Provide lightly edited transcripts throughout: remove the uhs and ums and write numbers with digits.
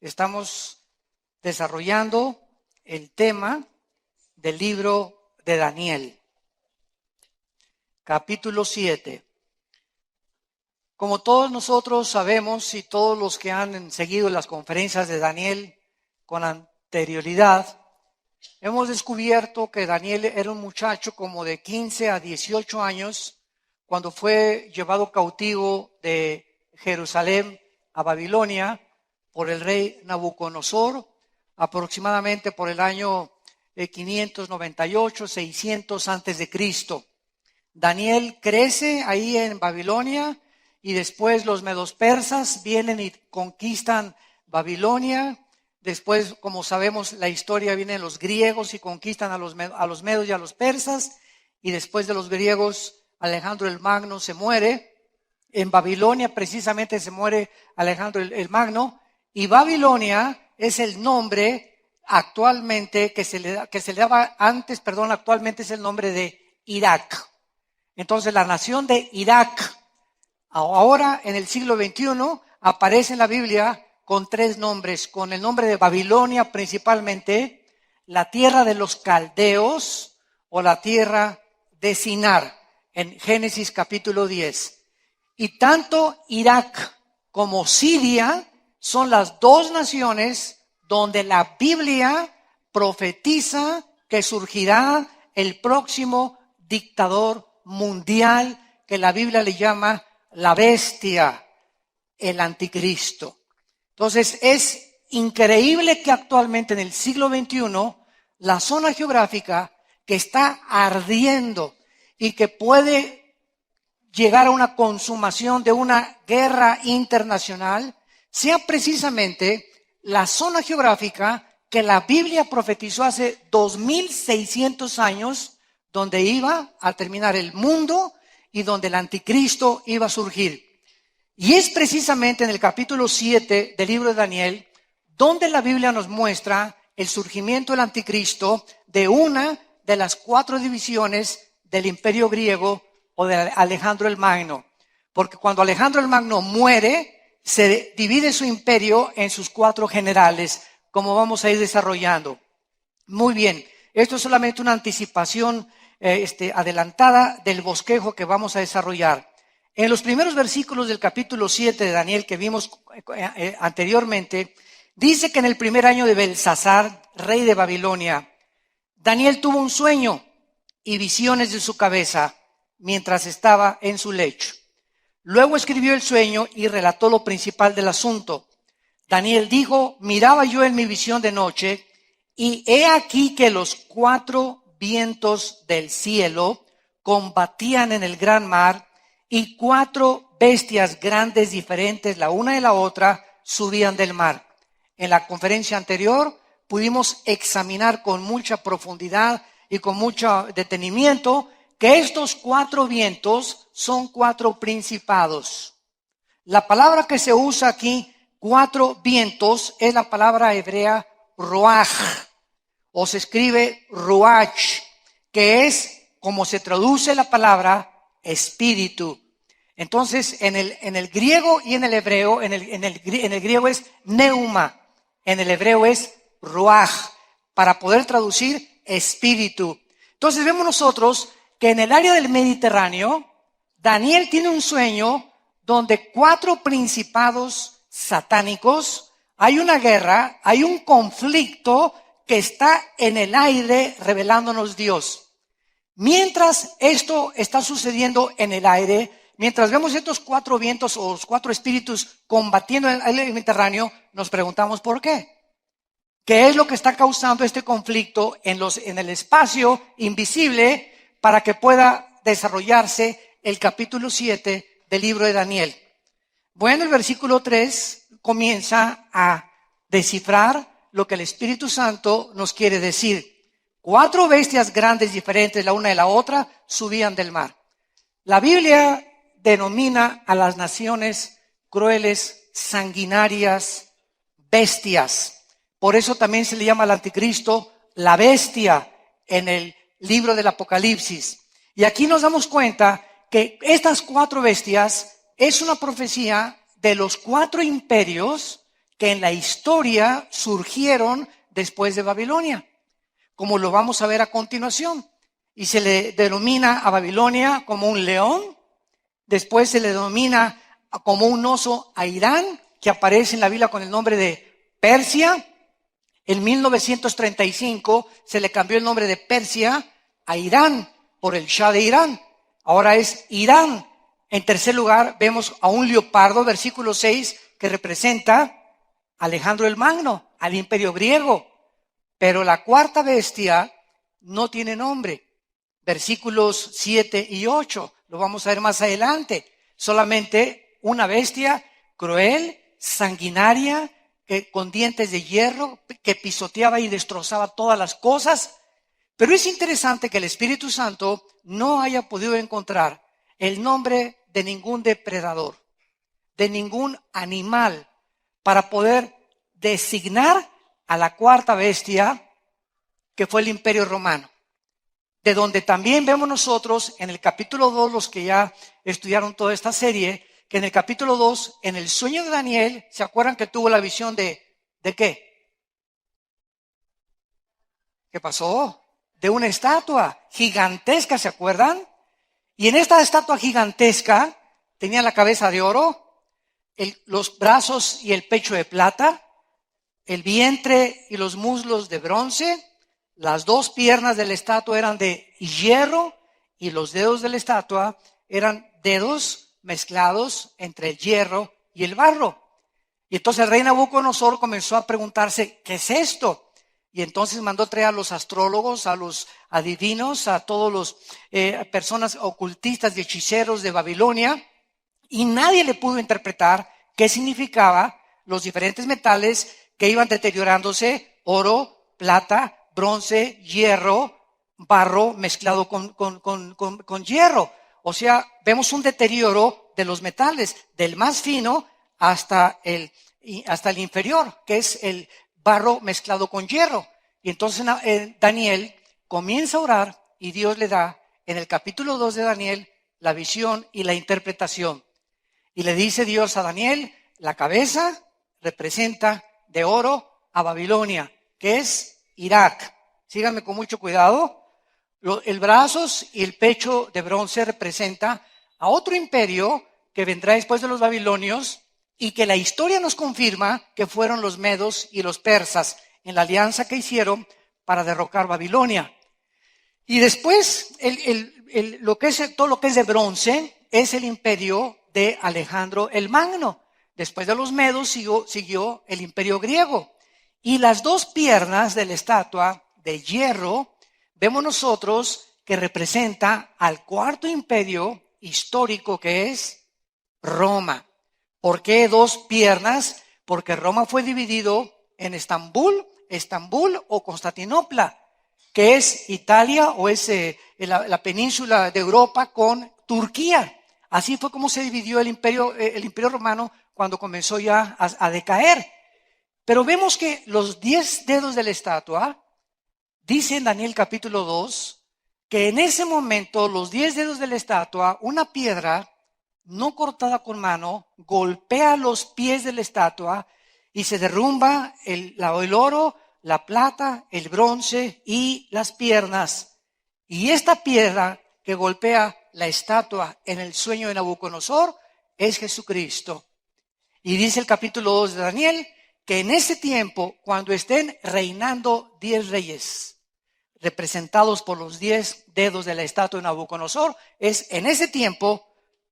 Estamos desarrollando el tema del libro de Daniel, capítulo 7. Como todos nosotros sabemos y todos los que han seguido las conferencias de Daniel con anterioridad, hemos descubierto que Daniel era un muchacho como de 15 a 18 años cuando fue llevado cautivo de Jerusalén a Babilonia por el rey Nabucodonosor, aproximadamente por el año 598, 600 antes de Cristo. Daniel crece ahí en Babilonia y después los medos persas vienen y conquistan Babilonia. Después, como sabemos la historia, vienen los griegos y conquistan a los medos y a los persas. Y después de los griegos, Alejandro el Magno se muere. En Babilonia precisamente se muere Alejandro el Magno. Y Babilonia es el nombre actualmente que se le daba antes, actualmente es el nombre de Irak. Entonces la nación de Irak, ahora en el siglo XXI, aparece en la Biblia con tres nombres, con el nombre de Babilonia principalmente, la tierra de los caldeos o la tierra de Sinar, en Génesis capítulo 10. Y tanto Irak como Siria son las dos naciones donde la Biblia profetiza que surgirá el próximo dictador mundial que la Biblia le llama la bestia, el anticristo. Entonces es increíble que actualmente en el siglo XXI la zona geográfica que está ardiendo y que puede llegar a una consumación de una guerra internacional sea precisamente la zona geográfica que la Biblia profetizó hace 2600 años, donde iba a terminar el mundo y donde el anticristo iba a surgir. Y es precisamente en el capítulo 7 del libro de Daniel donde la Biblia nos muestra el surgimiento del anticristo de una de las 4 divisiones del imperio griego o de Alejandro el Magno. Porque cuando Alejandro el Magno muere, se divide su imperio en sus 4 generales, como vamos a ir desarrollando. Muy bien, esto es solamente una anticipación adelantada del bosquejo que vamos a desarrollar. En los primeros versículos del capítulo 7 de Daniel que vimos anteriormente, dice que en el primer año de Belsasar, rey de Babilonia, Daniel tuvo un sueño y visiones de su cabeza mientras estaba en su lecho. Luego escribió el sueño y relató lo principal del asunto. Daniel dijo: miraba yo en mi visión de noche, y he aquí que los 4 vientos del cielo combatían en el gran mar, y 4 bestias grandes diferentes, la una de la otra, subían del mar. En la conferencia anterior pudimos examinar con mucha profundidad y con mucho detenimiento que estos 4 vientos son 4 principados. La palabra que se usa aquí, 4 vientos, es la palabra hebrea ruaj, o se escribe ruach, que es como se traduce la palabra espíritu. Entonces, en el griego y en el hebreo, en el griego es neuma, en el hebreo es ruaj, para poder traducir espíritu. Entonces vemos nosotros que en el área del Mediterráneo, Daniel tiene un sueño donde 4 principados satánicos, hay una guerra, hay un conflicto que está en el aire revelándonos Dios. Mientras esto está sucediendo en el aire, mientras vemos estos 4 vientos o los 4 espíritus combatiendo en el Mediterráneo, nos preguntamos ¿por qué? ¿Qué es lo que está causando este conflicto en el espacio invisible para que pueda desarrollarse el capítulo 7 del libro de Daniel? Bueno, el versículo 3 comienza a descifrar lo que el Espíritu Santo nos quiere decir. 4 bestias grandes diferentes, la una de la otra, subían del mar. La Biblia denomina a las naciones crueles, sanguinarias, bestias. Por eso también se le llama al anticristo la bestia en el libro del Apocalipsis. Y aquí nos damos cuenta que estas 4 bestias es una profecía de los 4 imperios que en la historia surgieron después de Babilonia, como lo vamos a ver a continuación. Y se le denomina a Babilonia como un león, después se le denomina como un oso a Irán, que aparece en la Biblia con el nombre de Persia. En 1935 se le cambió el nombre de Persia a Irán por el Shah de Irán. Ahora es Irán. En tercer lugar, vemos a un leopardo, versículo 6, que representa a Alejandro el Magno, al imperio griego. Pero la cuarta bestia no tiene nombre. Versículos 7 y 8, lo vamos a ver más adelante. Solamente una bestia cruel, sanguinaria, con dientes de hierro, que pisoteaba y destrozaba todas las cosas. Pero es interesante que el Espíritu Santo no haya podido encontrar el nombre de ningún depredador, de ningún animal, para poder designar a la cuarta bestia, que fue el Imperio Romano. De donde también vemos nosotros en el capítulo 2, los que ya estudiaron toda esta serie, que en el capítulo 2, en el sueño de Daniel, ¿se acuerdan que tuvo la visión de qué? ¿Qué pasó? De una estatua gigantesca, ¿se acuerdan? Y en esta estatua gigantesca tenía la cabeza de oro, los brazos y el pecho de plata, el vientre y los muslos de bronce, las dos piernas de la estatua eran de hierro y los dedos de la estatua eran dedos mezclados entre el hierro y el barro. Y entonces el rey Nabucodonosor comenzó a preguntarse, ¿qué es esto? Y entonces mandó traer a los astrólogos, a los adivinos, a todos los personas ocultistas y hechiceros de Babilonia, y nadie le pudo interpretar qué significaba los diferentes metales que iban deteriorándose: oro, plata, bronce, hierro, barro mezclado con hierro. O sea, vemos un deterioro de los metales, del más fino hasta el inferior, que es el barro mezclado con hierro. Y entonces Daniel comienza a orar y Dios le da en el capítulo 2 de Daniel la visión y la interpretación. Y le dice Dios a Daniel, la cabeza representa de oro a Babilonia, que es Irak. Síganme con mucho cuidado. El brazos y el pecho de bronce representa a otro imperio que vendrá después de los babilonios y que la historia nos confirma que fueron los medos y los persas en la alianza que hicieron para derrocar Babilonia. Y después todo lo que es de bronce es el imperio de Alejandro el Magno. Después de los medos siguió el imperio griego. Y las dos piernas de la estatua de hierro, vemos nosotros que representa al cuarto imperio histórico, que es Roma. ¿Por qué dos piernas? Porque Roma fue dividido en Estambul o Constantinopla, que es Italia o es la península de Europa con Turquía. Así fue como se dividió el imperio romano cuando comenzó ya a decaer. Pero vemos que los 10 dedos de la estatua, dice en Daniel capítulo 2, que en ese momento los 10 dedos de la estatua, una piedra no cortada con mano, golpea los pies de la estatua y se derrumba el oro, la plata, el bronce y las piernas. Y esta piedra que golpea la estatua en el sueño de Nabucodonosor es Jesucristo. Y dice el capítulo 2 de Daniel que en ese tiempo, cuando estén reinando 10 reyes, representados por los 10 dedos de la estatua de Nabucodonosor, es en ese tiempo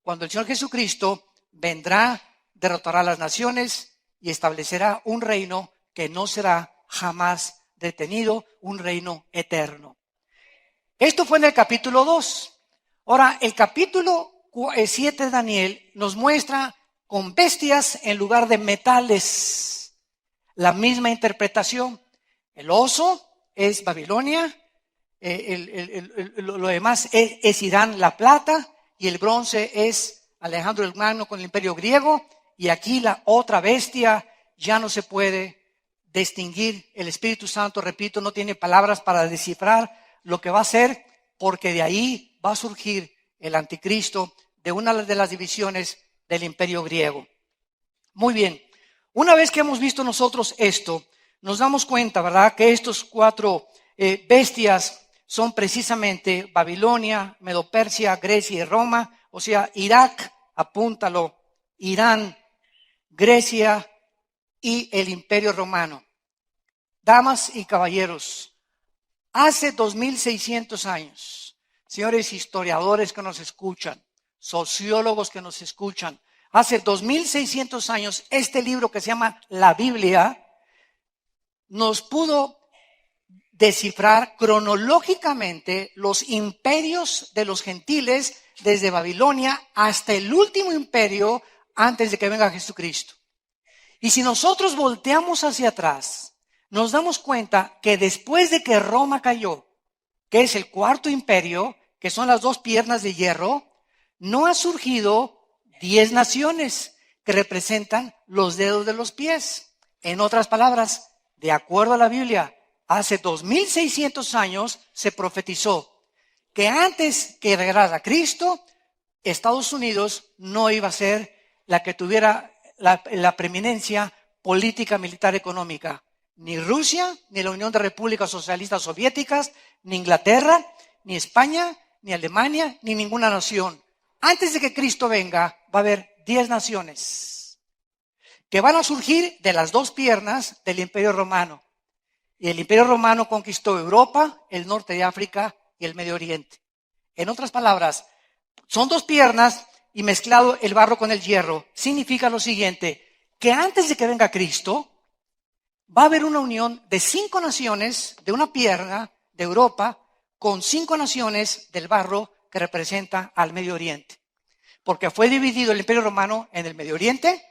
cuando el Señor Jesucristo vendrá, derrotará a las naciones y establecerá un reino que no será jamás detenido, un reino eterno. Esto fue en el capítulo 2. Ahora, el capítulo 7 de Daniel nos muestra con bestias en lugar de metales. La misma interpretación. El oso es Babilonia, lo demás es Irán, la plata, y el bronce es Alejandro el Magno con el imperio griego, y aquí la otra bestia ya no se puede distinguir. El Espíritu Santo, repito, no tiene palabras para descifrar lo que va a ser, porque de ahí va a surgir el anticristo de una de las divisiones del imperio griego. Muy bien, Una vez que hemos visto nosotros esto, nos damos cuenta, ¿verdad?, que estos cuatro bestias son precisamente Babilonia, Medo-Persia, Grecia y Roma. O sea, Irak, apúntalo, Irán, Grecia y el Imperio Romano. Damas y caballeros, hace 2600 años, señores historiadores que nos escuchan, sociólogos que nos escuchan, hace 2600 años este libro que se llama la Biblia nos pudo descifrar cronológicamente los imperios de los gentiles desde Babilonia hasta el último imperio antes de que venga Jesucristo. Y si nosotros volteamos hacia atrás, nos damos cuenta que después de que Roma cayó, que es el cuarto imperio, que son las dos piernas de hierro, no ha surgido 10 naciones que representan los dedos de los pies. En otras palabras, de acuerdo a la Biblia, hace 2600 años se profetizó que antes que llegara Cristo, Estados Unidos no iba a ser la que tuviera la preeminencia política, militar, económica. Ni Rusia, ni la Unión de Repúblicas Socialistas Soviéticas, ni Inglaterra, ni España, ni Alemania, ni ninguna nación. Antes de que Cristo venga, va a haber 10 naciones que van a surgir de las dos piernas del Imperio Romano. Y el Imperio Romano conquistó Europa, el norte de África y el Medio Oriente. En otras palabras, son dos piernas y mezclado el barro con el hierro. Significa lo siguiente, que antes de que venga Cristo, va a haber una unión de 5 naciones de una pierna de Europa con 5 naciones del barro que representa al Medio Oriente. Porque fue dividido el Imperio Romano en el Medio Oriente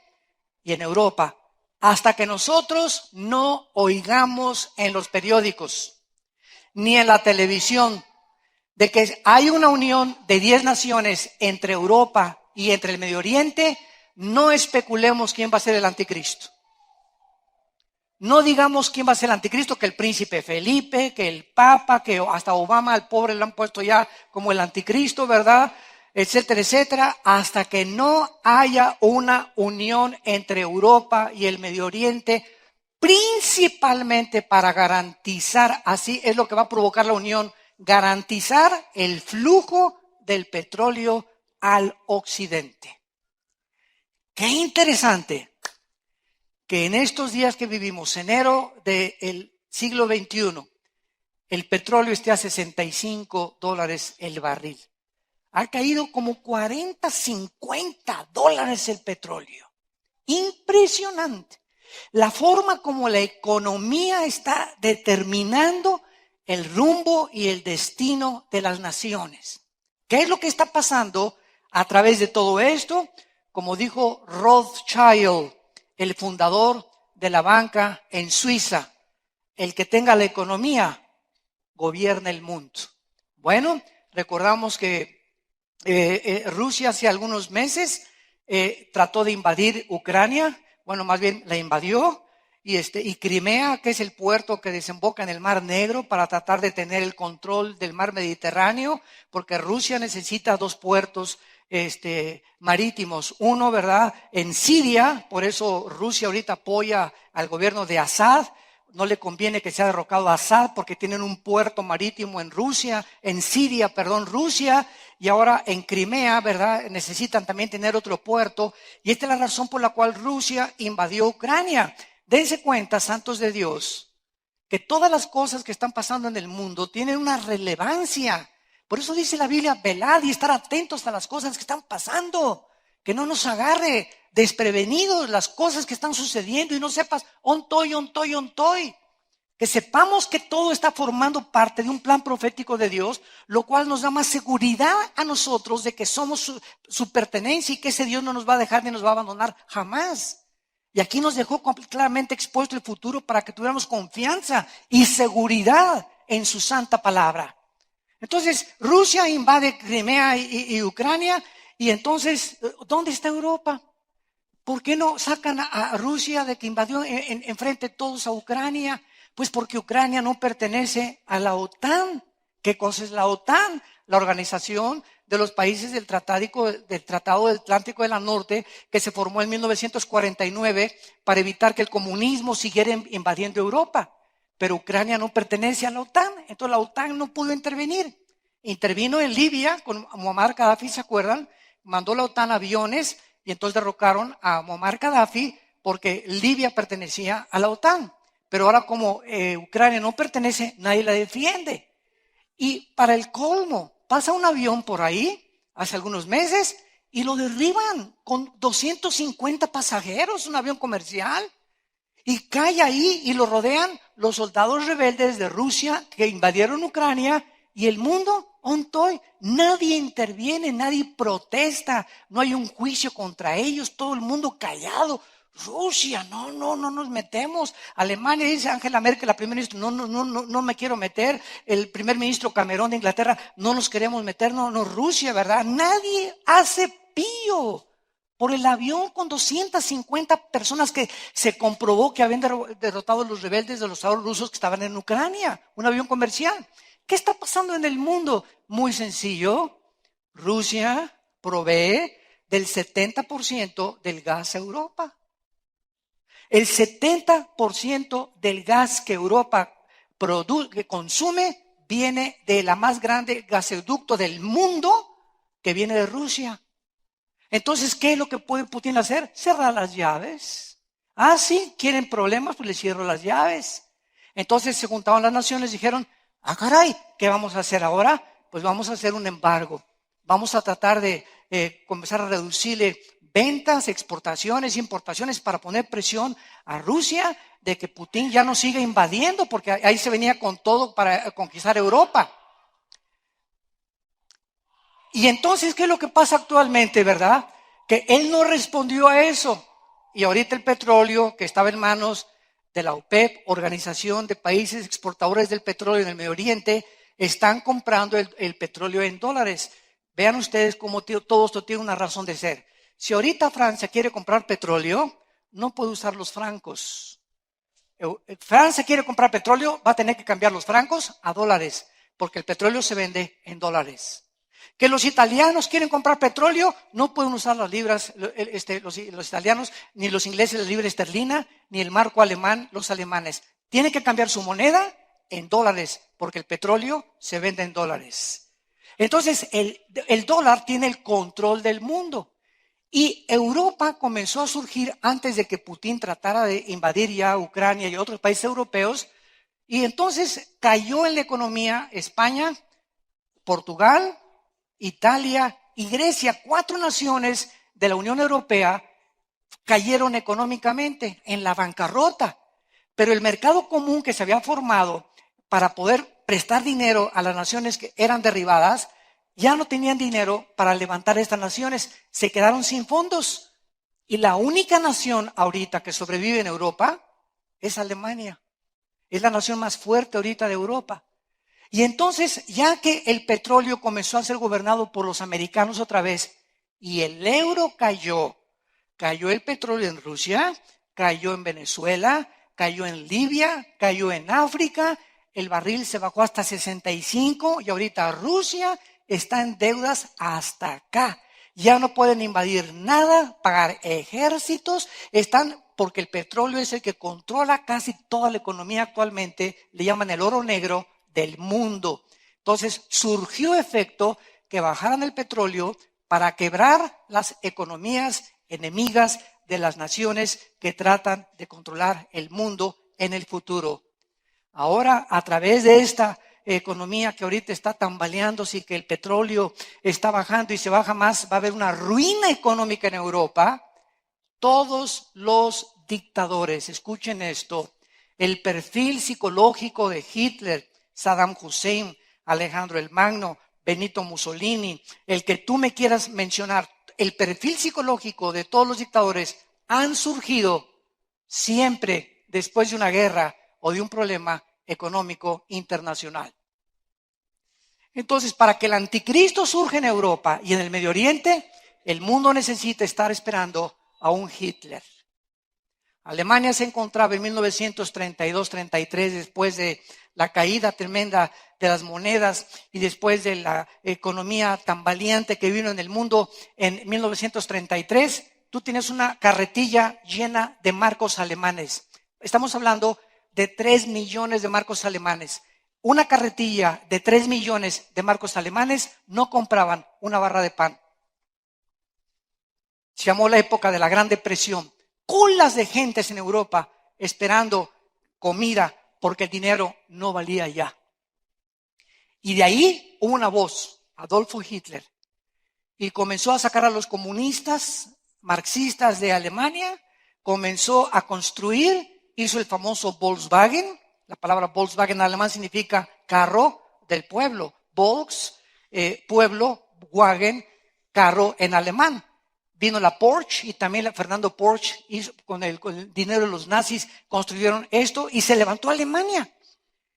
y en Europa, hasta que nosotros no oigamos en los periódicos ni en la televisión de que hay una unión de 10 naciones entre Europa y entre el Medio Oriente, no especulemos quién va a ser el anticristo. No digamos quién va a ser el anticristo, que el príncipe Felipe, que el Papa, que hasta Obama al pobre le han puesto ya como el anticristo, ¿verdad?, etcétera, etcétera, hasta que no haya una unión entre Europa y el Medio Oriente, principalmente para garantizar, así es lo que va a provocar la unión, garantizar el flujo del petróleo al occidente. Qué interesante que en estos días que vivimos, enero del siglo XXI, el petróleo esté a $65 el barril. Ha caído como 40, 50 dólares el petróleo. Impresionante. La forma como la economía está determinando el rumbo y el destino de las naciones. ¿Qué es lo que está pasando a través de todo esto? Como dijo Rothschild, el fundador de la banca en Suiza, el que tenga la economía gobierna el mundo. Bueno, recordamos que Rusia hace algunos meses trató de invadir Ucrania, bueno, más bien la invadió, y Crimea, que es el puerto que desemboca en el Mar Negro, para tratar de tener el control del mar Mediterráneo, porque Rusia necesita 2 puertos marítimos. Uno, ¿verdad?, en Siria, por eso Rusia ahorita apoya al gobierno de Assad. No le conviene que sea derrocado a Assad porque tienen un puerto marítimo en Siria, Rusia, y ahora en Crimea, ¿verdad?, necesitan también tener otro puerto. Y esta es la razón por la cual Rusia invadió Ucrania. Dense cuenta, santos de Dios, que todas las cosas que están pasando en el mundo tienen una relevancia. Por eso dice la Biblia, velad y estar atentos a las cosas que están pasando. Que no nos agarre desprevenidos las cosas que están sucediendo y no sepas, ontoy. Que sepamos que todo está formando parte de un plan profético de Dios, lo cual nos da más seguridad a nosotros de que somos su pertenencia y que ese Dios no nos va a dejar ni nos va a abandonar jamás. Y aquí nos dejó claramente expuesto el futuro para que tuviéramos confianza y seguridad en su santa palabra. Entonces, Rusia invade Crimea y Ucrania, y entonces, ¿dónde está Europa? ¿Por qué no sacan a Rusia de que invadió enfrente todos a Ucrania? Pues porque Ucrania no pertenece a la OTAN. ¿Qué cosa es la OTAN? La Organización de los países del Tratado del Atlántico del Norte, que se formó en 1949 para evitar que el comunismo siguiera invadiendo Europa. Pero Ucrania no pertenece a la OTAN, entonces la OTAN no pudo intervenir. Intervino en Libia con Muammar Gaddafi, ¿se acuerdan? Mandó la OTAN aviones y entonces derrocaron a Muammar Gaddafi porque Libia pertenecía a la OTAN. Pero ahora como Ucrania no pertenece, nadie la defiende. Y para el colmo, pasa un avión por ahí hace algunos meses y lo derriban con 250 pasajeros, un avión comercial. Y cae ahí y lo rodean los soldados rebeldes de Rusia que invadieron Ucrania y el mundo, ontoy, nadie interviene, nadie protesta, no hay un juicio contra ellos, todo el mundo callado. Rusia, no nos metemos. Alemania, dice Angela Merkel, la primera ministra, no me quiero meter. El primer ministro Cameron de Inglaterra, no nos queremos meter, no, Rusia, ¿verdad? Nadie hace pío por el avión con 250 personas que se comprobó que habían derrotado a los rebeldes de los soldados rusos que estaban en Ucrania, un avión comercial. ¿Qué está pasando en el mundo? Muy sencillo. Rusia provee del 70% del gas a Europa. El 70% del gas que Europa que consume viene de la más grande gasoducto del mundo, que viene de Rusia. Entonces, ¿qué es lo que puede Putin hacer? Cerrar las llaves. Ah, sí, quieren problemas, pues les cierro las llaves. Entonces se juntaron las naciones y dijeron, ah, caray, ¿qué vamos a hacer ahora? Pues vamos a hacer un embargo. Vamos a tratar de comenzar a reducirle ventas, exportaciones, importaciones para poner presión a Rusia de que Putin ya no siga invadiendo, porque ahí se venía con todo para conquistar Europa. Y entonces, ¿qué es lo que pasa actualmente, verdad? Que él no respondió a eso. Y ahorita el petróleo que estaba en manos de la OPEP, Organización de Países Exportadores del Petróleo en el Medio Oriente, están comprando el petróleo en dólares. Vean ustedes cómo todo esto tiene una razón de ser. Si ahorita Francia quiere comprar petróleo, no puede usar los francos. Francia quiere comprar petróleo, va a tener que cambiar los francos a dólares, porque el petróleo se vende en dólares. Que los italianos quieren comprar petróleo, no pueden usar las libras, los italianos, ni los ingleses la libra esterlina, ni el marco alemán, los alemanes. Tienen que cambiar su moneda en dólares, porque el petróleo se vende en dólares. Entonces, el dólar tiene el control del mundo. Y Europa comenzó a surgir antes de que Putin tratara de invadir ya Ucrania y otros países europeos. Y entonces cayó en la economía España, Portugal, Italia y Grecia, 4 naciones de la Unión Europea, cayeron económicamente en la bancarrota. Pero el mercado común que se había formado para poder prestar dinero a las naciones que eran derribadas, ya no tenían dinero para levantar estas naciones, se quedaron sin fondos. Y la única nación ahorita que sobrevive en Europa es Alemania. Es la nación más fuerte ahorita de Europa. Y entonces, ya que el petróleo comenzó a ser gobernado por los americanos otra vez, y el euro cayó el petróleo en Rusia, cayó en Venezuela, cayó en Libia, cayó en África, el barril se bajó hasta 65 y ahorita Rusia está en deudas hasta acá. Ya no pueden invadir nada, pagar ejércitos, están porque el petróleo es el que controla casi toda la economía actualmente, le llaman el oro negro del mundo. Entonces surgió efecto que bajaran el petróleo para quebrar las economías enemigas de las naciones que tratan de controlar el mundo en el futuro. Ahora, a través de esta economía que ahorita está tambaleándose y que el petróleo está bajando y se baja más, va a haber una ruina económica en Europa. Todos los dictadores, escuchen esto, el perfil psicológico de Hitler, Saddam Hussein, Alejandro el Magno, Benito Mussolini, el que tú me quieras mencionar, el perfil psicológico de todos los dictadores han surgido siempre después de una guerra o de un problema económico internacional. Entonces, para que el anticristo surja en Europa y en el Medio Oriente, el mundo necesita estar esperando a un Hitler. Alemania se encontraba en 1932-33, después de la caída tremenda de las monedas y después de la economía tambaleante que vino en el mundo en 1933, tú tienes una carretilla llena de marcos alemanes. Estamos hablando de 3 millones de marcos alemanes. Una carretilla de 3 millones de marcos alemanes no compraban una barra de pan. Se llamó la época de la Gran Depresión. Colas de gentes en Europa esperando comida porque el dinero no valía ya. Y de ahí hubo una voz, Adolfo Hitler, y comenzó a sacar a los comunistas, marxistas de Alemania, comenzó a construir, hizo el famoso Volkswagen. La palabra Volkswagen en alemán significa carro del pueblo. Volks, pueblo, Wagen, carro en alemán. Vino la Porsche y también Fernando Porsche hizo, con el dinero de los nazis construyeron esto y se levantó Alemania.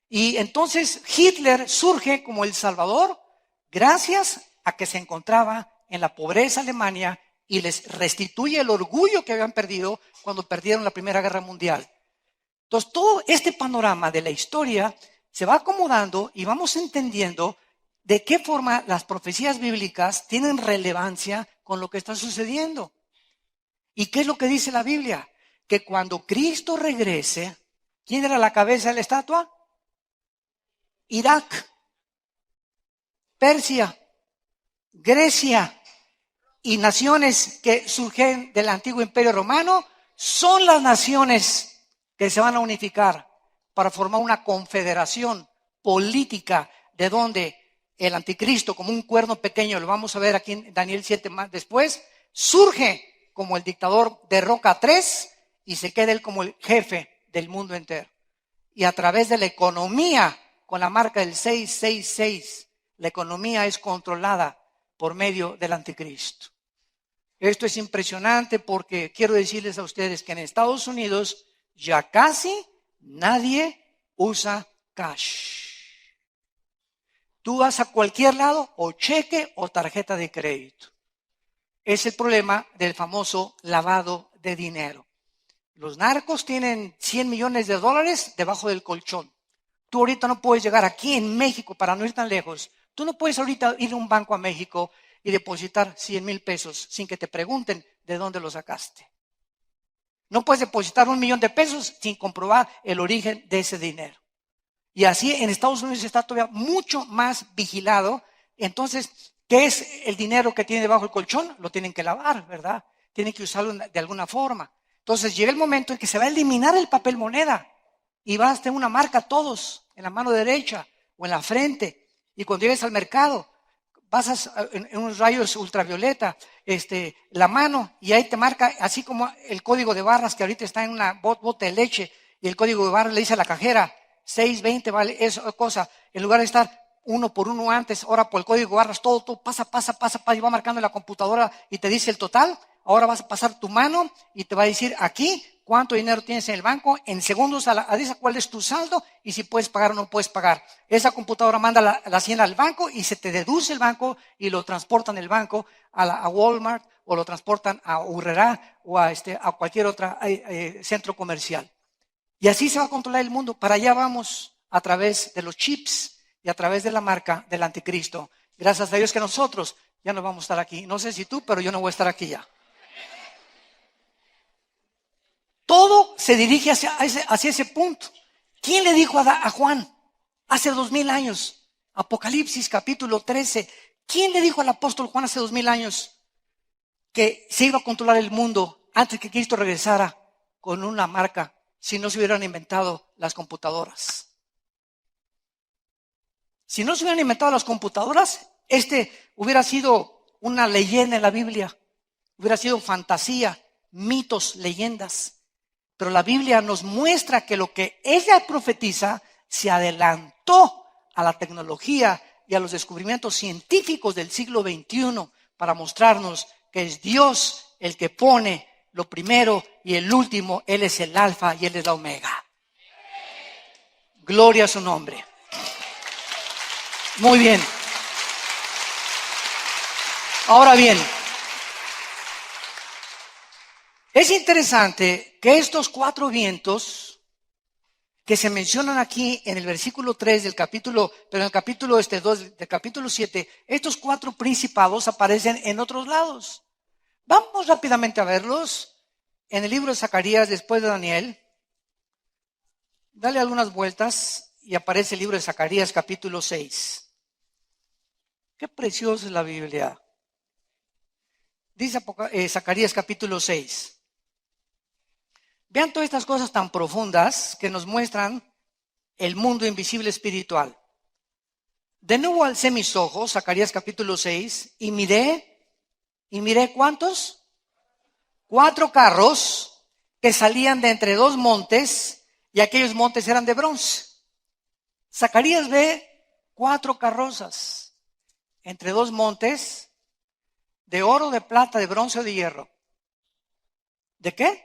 Y entonces Hitler surge como el salvador gracias a que se encontraba en la pobreza Alemania y les restituye el orgullo que habían perdido cuando perdieron la Primera Guerra Mundial. Entonces todo este panorama de la historia se va acomodando y vamos entendiendo de qué forma las profecías bíblicas tienen relevancia con lo que está sucediendo. ¿Y qué es lo que dice la Biblia? Que cuando Cristo regrese, ¿quién era la cabeza de la estatua? Irak, Persia, Grecia y naciones que surgen del antiguo imperio romano son las naciones que se van a unificar para formar una confederación política de donde el anticristo, como un cuerno pequeño, lo vamos a ver aquí en Daniel 7 más después, surge como el dictador, derroca a 3 y se queda él como el jefe del mundo entero. Y a través de la economía, con la marca del 666, la economía es controlada por medio del anticristo. Esto es impresionante porque quiero decirles a ustedes que en Estados Unidos ya casi nadie usa cash. Tú vas a cualquier lado o cheque o tarjeta de crédito. Es el problema del famoso lavado de dinero. Los narcos tienen 100 millones de dólares debajo del colchón. Tú ahorita no puedes llegar aquí en México, para no ir tan lejos. Tú no puedes ahorita ir a un banco a México y depositar 100,000 pesos sin que te pregunten de dónde lo sacaste. No puedes depositar 1,000,000 de pesos sin comprobar el origen de ese dinero. Y así en Estados Unidos está todavía mucho más vigilado. Entonces, ¿qué es el dinero que tiene debajo del colchón? Lo tienen que lavar, ¿verdad? Tienen que usarlo de alguna forma. Entonces llega el momento en que se va a eliminar el papel moneda y vas a tener una marca todos en la mano derecha o en la frente. Y cuando llegues al mercado, pasas en unos rayos ultravioleta la mano y ahí te marca, así como el código de barras que ahorita está en una bota de leche y el código de barras le dice a la cajera 620 vale esa cosa, en lugar de estar uno por uno antes, ahora por el código de barras, todo pasa y va marcando en la computadora y te dice el total. Ahora vas a pasar tu mano y te va a decir aquí cuánto dinero tienes en el banco, en segundos dice cuál es tu saldo y si puedes pagar o no puedes pagar. Esa computadora manda la hacienda al banco y se te deduce el banco y lo transportan el banco a Walmart o lo transportan a Urrera o a cualquier otro centro comercial. Y así se va a controlar el mundo. Para allá vamos a través de los chips y a través de la marca del anticristo. Gracias a Dios que nosotros ya no vamos a estar aquí. No sé si tú, pero yo no voy a estar aquí ya. Todo se dirige hacia ese punto. ¿Quién le dijo a Juan hace 2000 años? Apocalipsis capítulo 13. ¿Quién le dijo al apóstol Juan hace 2000 años que se iba a controlar el mundo antes que Cristo regresara con una marca si no se hubieran inventado las computadoras? Si no se hubieran inventado las computadoras, hubiera sido una leyenda en la Biblia. Hubiera sido fantasía, mitos, leyendas. Pero la Biblia nos muestra que lo que ella profetiza se adelantó a la tecnología y a los descubrimientos científicos del siglo XXI para mostrarnos que es Dios el que pone lo primero y el último. Él es el alfa y Él es la omega. Gloria a su nombre. Muy bien. Ahora bien, Es interesante que estos 4 vientos que se mencionan aquí en el versículo 3 del capítulo, pero en el capítulo 2 del capítulo 7, estos 4 principados aparecen en otros lados. Vamos rápidamente a verlos en el libro de Zacarías después de Daniel. Dale algunas vueltas y aparece el libro de Zacarías capítulo 6. Qué preciosa es la Biblia. Dice Zacarías capítulo 6. Vean todas estas cosas tan profundas que nos muestran el mundo invisible espiritual. De nuevo alcé mis ojos, Zacarías capítulo 6, y miré ¿cuántos? 4 carros que salían de entre 2 montes, y aquellos montes eran de bronce. Zacarías ve 4 carrozas entre 2 montes, de oro, de plata, de bronce o de hierro. ¿De qué?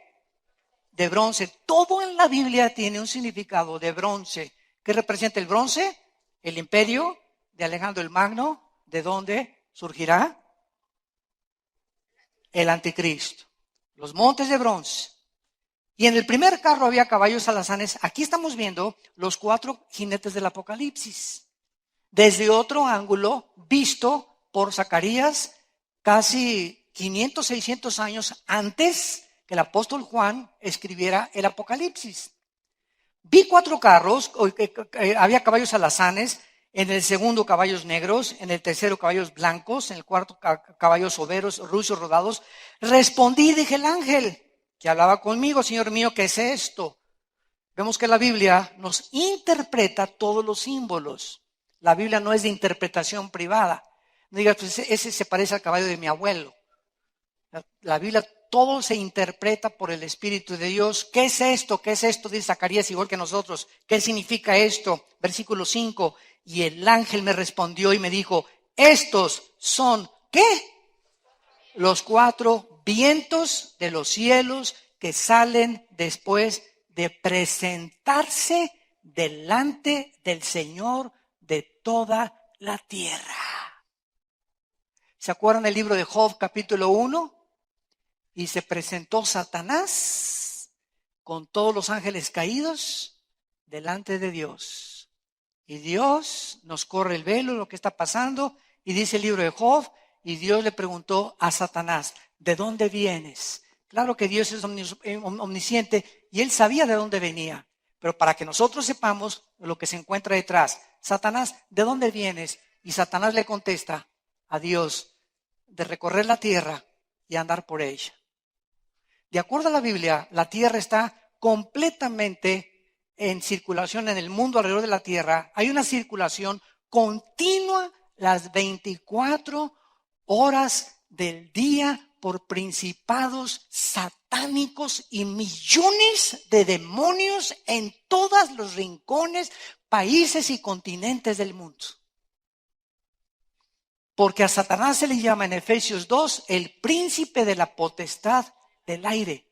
De bronce. Todo en la Biblia tiene un significado de bronce. ¿Qué representa el bronce? El imperio de Alejandro el Magno. ¿De dónde surgirá? El anticristo. Los montes de bronce. Y en el primer carro había caballos alazanes. Aquí estamos viendo los 4 jinetes del Apocalipsis. Desde otro ángulo, visto por Zacarías casi 500, 600 años antes que el apóstol Juan escribiera el Apocalipsis. Vi 4 carros, había caballos alazanes, en el segundo caballos negros, en el tercero caballos blancos, en el cuarto caballos overos, rucios rodados. Respondí y dije, el ángel que hablaba conmigo, Señor mío, ¿qué es esto? Vemos que la Biblia nos interpreta todos los símbolos. La Biblia no es de interpretación privada. No digas, pues ese se parece al caballo de mi abuelo. La Biblia todo se interpreta por el Espíritu de Dios. ¿Qué es esto? ¿Qué es esto? Dice Zacarías igual que nosotros. ¿Qué significa esto? Versículo 5. Y el ángel me respondió y me dijo, estos son, ¿qué? Los 4 vientos de los cielos que salen después de presentarse delante del Señor de toda la tierra. ¿Se acuerdan del libro de Job capítulo 1? Y se presentó Satanás con todos los ángeles caídos delante de Dios. Y Dios nos corre el velo, lo que está pasando, y dice el libro de Job, y Dios le preguntó a Satanás, ¿de dónde vienes? Claro que Dios es omnisciente y él sabía de dónde venía, pero para que nosotros sepamos lo que se encuentra detrás. Satanás, ¿de dónde vienes? Y Satanás le contesta a Dios, de recorrer la tierra y andar por ella. De acuerdo a la Biblia, la tierra está completamente en circulación en el mundo alrededor de la tierra. Hay una circulación continua las 24 horas del día por principados satánicos y millones de demonios en todos los rincones, países y continentes del mundo. Porque a Satanás se le llama en Efesios 2 el príncipe de la potestad del aire.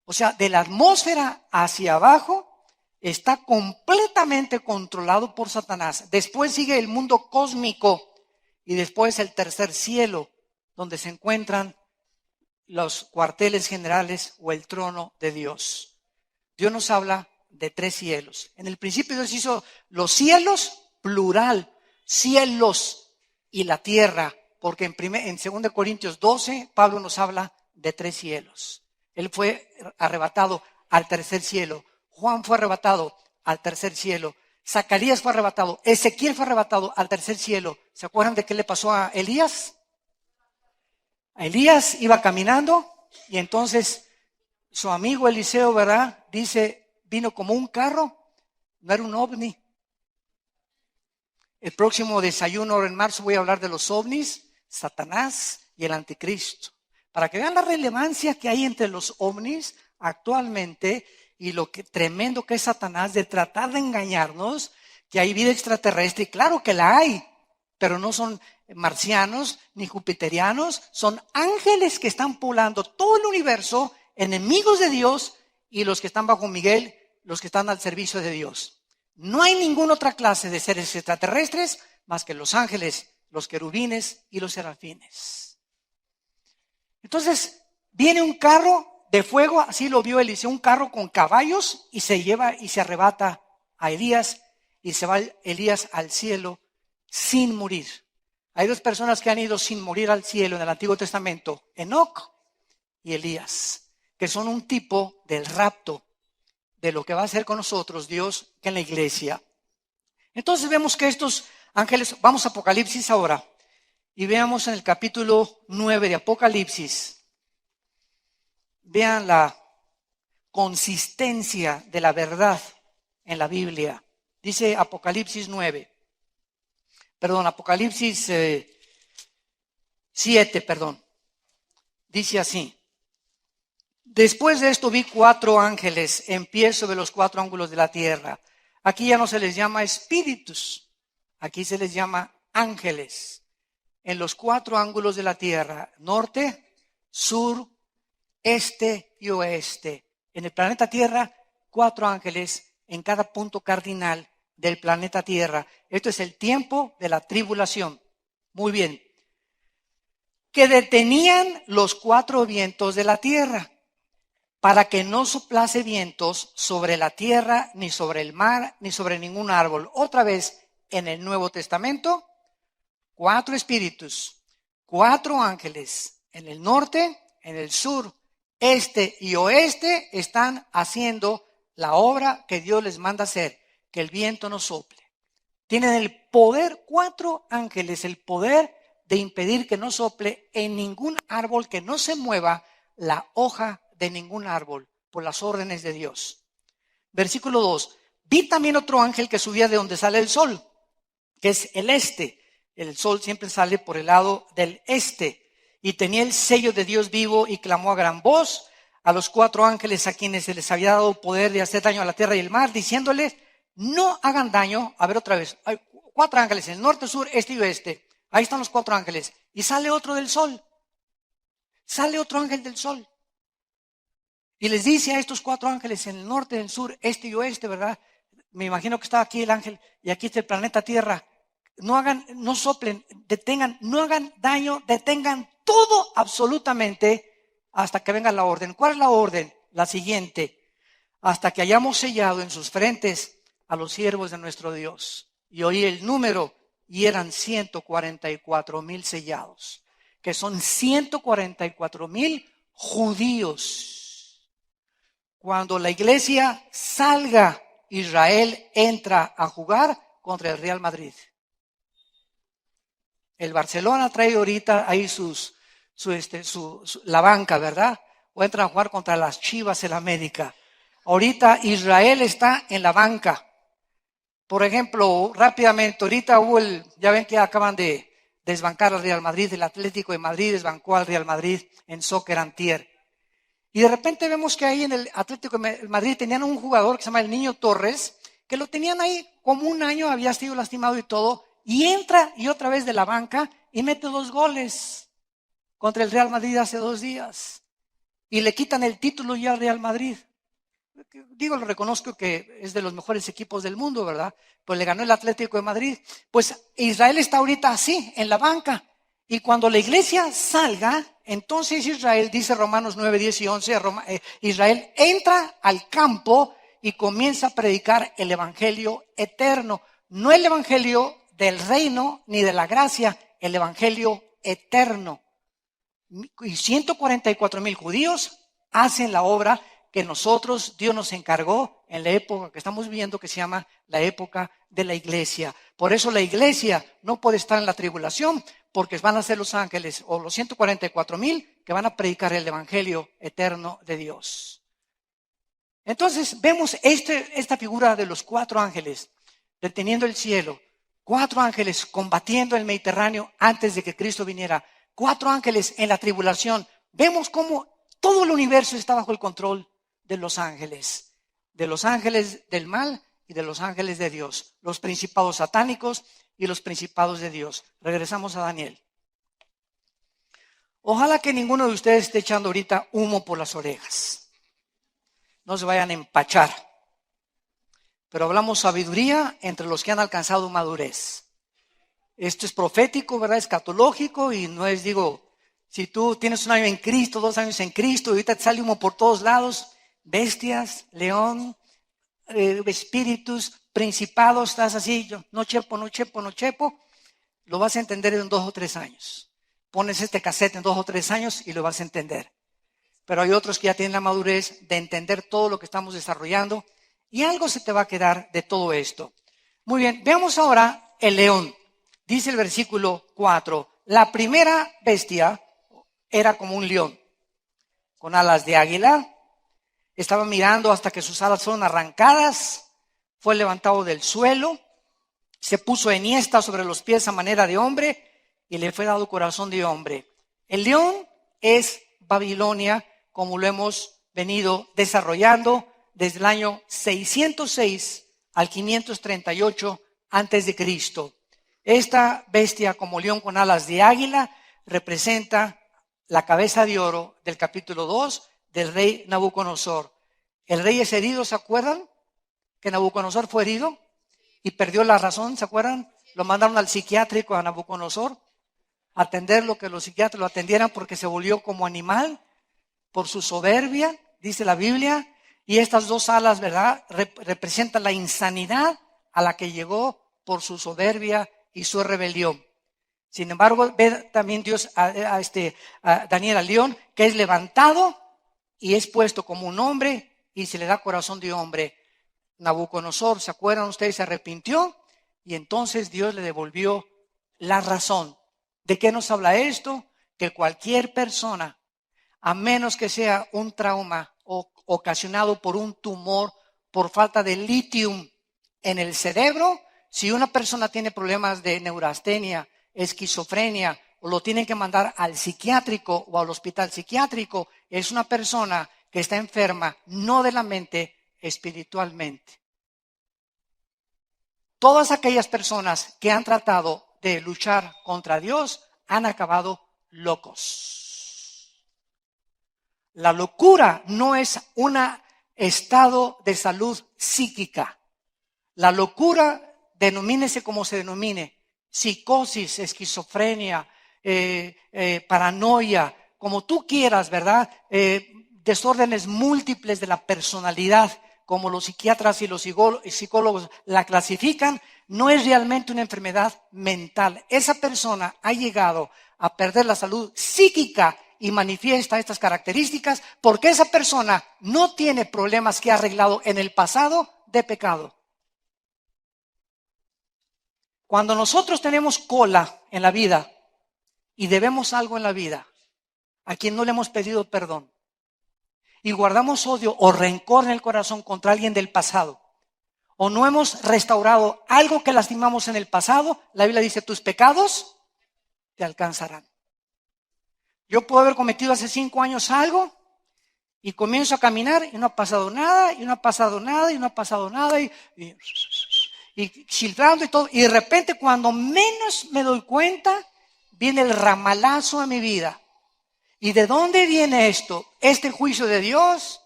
O sea, de la atmósfera hacia abajo está completamente controlado por Satanás. Después sigue el mundo cósmico y después el tercer cielo, donde se encuentran los cuarteles generales o el trono de Dios. Dios nos habla de 3 cielos. En el principio Dios hizo los cielos, plural, cielos y la tierra, porque en 2 Corintios 12 Pablo nos habla de 3 cielos. Él fue arrebatado al tercer cielo. Juan fue arrebatado al tercer cielo. Zacarías fue arrebatado. Ezequiel fue arrebatado al tercer cielo. ¿Se acuerdan de qué le pasó a Elías? A Elías iba caminando y entonces su amigo Eliseo, ¿verdad? Dice, vino como un carro, no era un ovni. El próximo desayuno en marzo voy a hablar de los ovnis, Satanás y el anticristo. Para que vean la relevancia que hay entre los ovnis actualmente y lo que tremendo que es Satanás de tratar de engañarnos, que hay vida extraterrestre, y claro que la hay, pero no son marcianos ni jupiterianos, son ángeles que están poblando todo el universo, enemigos de Dios y los que están bajo Miguel, los que están al servicio de Dios. No hay ninguna otra clase de seres extraterrestres más que los ángeles, los querubines y los serafines. Entonces, viene un carro de fuego, así lo vio Eliseo, un carro con caballos, y se lleva y se arrebata a Elías, y se va Elías al cielo sin morir. Hay dos personas que han ido sin morir al cielo en el Antiguo Testamento, Enoc y Elías, que son un tipo del rapto, de lo que va a hacer con nosotros Dios en la iglesia. Entonces vemos que estos ángeles, vamos a Apocalipsis ahora, y veamos en el capítulo 9 de Apocalipsis, vean la consistencia de la verdad en la Biblia. Dice Apocalipsis 7, dice así: después de esto vi 4 ángeles en pie sobre los 4 ángulos de la tierra. Aquí ya no se les llama espíritus, aquí se les llama ángeles. En los 4 ángulos de la tierra, norte, sur, este y oeste. En el planeta Tierra, 4 ángeles en cada punto cardinal del planeta Tierra. Esto es el tiempo de la tribulación. Muy bien. Que detenían los 4 vientos de la tierra, para que no soplase vientos sobre la tierra, ni sobre el mar, ni sobre ningún árbol. Otra vez, en el Nuevo Testamento, 4 espíritus, 4 ángeles, en el norte, en el sur, este y oeste, están haciendo la obra que Dios les manda hacer, que el viento no sople. Tienen el poder, 4 ángeles, el poder de impedir que no sople en ningún árbol, que no se mueva la hoja de ningún árbol por las órdenes de Dios. Versículo 2. Vi también otro ángel que subía de donde sale el sol, que es el este. El sol siempre sale por el lado del este. Y tenía el sello de Dios vivo y clamó a gran voz a los 4 ángeles a quienes se les había dado poder de hacer daño a la tierra y el mar, diciéndoles: no hagan daño. A ver otra vez. Hay 4 ángeles en el norte, sur, este y oeste. Ahí están los 4 ángeles. Y sale otro del sol. Sale otro ángel del sol. Y les dice a estos 4 ángeles en el norte, en el sur, este y oeste, ¿verdad? Me imagino que está aquí el ángel y aquí está el planeta Tierra. No hagan, no soplen, detengan, no hagan daño, detengan todo absolutamente hasta que venga la orden. ¿Cuál es la orden? La siguiente: hasta que hayamos sellado en sus frentes a los siervos de nuestro Dios. Y oí el número y eran 144,000 sellados, que son 144,000 judíos. Cuando la iglesia salga, Israel entra a jugar contra el Real Madrid. El Barcelona trae ahorita ahí la banca, ¿verdad? O entran a jugar contra las Chivas en América. Ahorita Israel está en la banca. Por ejemplo, rápidamente, ahorita ya ven que acaban de desbancar al Real Madrid, el Atlético de Madrid desbancó al Real Madrid en soccer antier. Y de repente vemos que ahí en el Atlético de Madrid tenían un jugador que se llama el Niño Torres, que lo tenían ahí como un año, había sido lastimado y todo, y entra y otra vez de la banca y mete 2 goles contra el Real Madrid hace 2 días. Y le quitan el título ya al Real Madrid. Digo, lo reconozco que es de los mejores equipos del mundo, ¿verdad? Pues le ganó el Atlético de Madrid. Pues Israel está ahorita así, en la banca. Y cuando la iglesia salga, entonces Israel, dice Romanos 9, 10 y 11, Israel entra al campo y comienza a predicar el evangelio eterno. No el evangelio del reino ni de la gracia, el evangelio eterno. Y 144,000 judíos hacen la obra que Dios nos encargó en la época que estamos viviendo, que se llama la época de la iglesia. Por eso la iglesia no puede estar en la tribulación, porque van a ser los ángeles o los 144,000 que van a predicar el evangelio eterno de Dios. Entonces vemos esta figura de los 4 ángeles deteniendo el cielo, 4 ángeles combatiendo el Mediterráneo antes de que Cristo viniera, 4 ángeles en la tribulación. Vemos cómo todo el universo está bajo el control de los ángeles del mal y de los ángeles de Dios, los principados satánicos y los principados de Dios. Regresamos a Daniel. Ojalá que ninguno de ustedes esté echando ahorita humo por las orejas. No se vayan a empachar. Pero hablamos sabiduría entre los que han alcanzado madurez. Esto es profético, ¿verdad? Escatológico y no es, Si tú tienes un año en Cristo, 2 años en Cristo, y ahorita te sale humo por todos lados, bestias, león, espíritus, principados, estás así, yo no chepo, lo vas a entender en 2 o 3 años. Pones este cassette en 2 o 3 años y lo vas a entender. Pero hay otros que ya tienen la madurez de entender todo lo que estamos desarrollando y algo se te va a quedar de todo esto. Muy bien, veamos ahora el león. Dice el versículo 4, la primera bestia era como un león, con alas de águila. Estaba mirando hasta que sus alas fueron arrancadas, fue levantado del suelo, se puso enhiesta sobre los pies a manera de hombre y le fue dado corazón de hombre. El león es Babilonia, como lo hemos venido desarrollando desde el año 606 al 538 antes de Cristo. Esta bestia como león con alas de águila representa la cabeza de oro del capítulo 2 del rey Nabucodonosor. El rey es herido, ¿se acuerdan? Que Nabucodonosor fue herido y perdió la razón, ¿se acuerdan? Lo mandaron al psiquiátrico a Nabucodonosor a atender lo que los psiquiatras lo atendieran porque se volvió como animal por su soberbia, dice la Biblia. Y estas 2 alas, ¿verdad? Representan la insanidad a la que llegó por su soberbia y su rebelión. Sin embargo, ve también Dios a Daniel al león, que es levantado y es puesto como un hombre y se le da corazón de hombre. Nabucodonosor, ¿se acuerdan ustedes? Se arrepintió y entonces Dios le devolvió la razón. ¿De qué nos habla esto? Que cualquier persona, a menos que sea un trauma ocasionado por un tumor, por falta de litio en el cerebro, si una persona tiene problemas de neurastenia, esquizofrenia, o lo tienen que mandar al psiquiátrico o al hospital psiquiátrico, es una persona que está enferma, no de la mente, espiritualmente. Todas aquellas personas que han tratado de luchar contra Dios han acabado locos. La locura no es un estado de salud psíquica. La locura, denomínese como se denomine, psicosis, esquizofrenia, paranoia, como tú quieras, ¿verdad? Desórdenes múltiples de la personalidad, como los psiquiatras y los psicólogos la clasifican, no es realmente una enfermedad mental. Esa persona ha llegado a perder la salud psíquica y manifiesta estas características porque esa persona no tiene problemas que ha arreglado en el pasado de pecado. Cuando nosotros tenemos cola en la vida y debemos algo en la vida, a quien no le hemos pedido perdón, y guardamos odio o rencor en el corazón contra alguien del pasado, o no hemos restaurado algo que lastimamos en el pasado, la Biblia dice, tus pecados te alcanzarán. Yo puedo haber cometido hace 5 años algo y comienzo a caminar y no ha pasado nada, y no ha pasado nada, y no ha pasado nada, y childrando y todo, y de repente cuando menos me doy cuenta, viene el ramalazo a mi vida. ¿Y de dónde viene esto? Este juicio de Dios,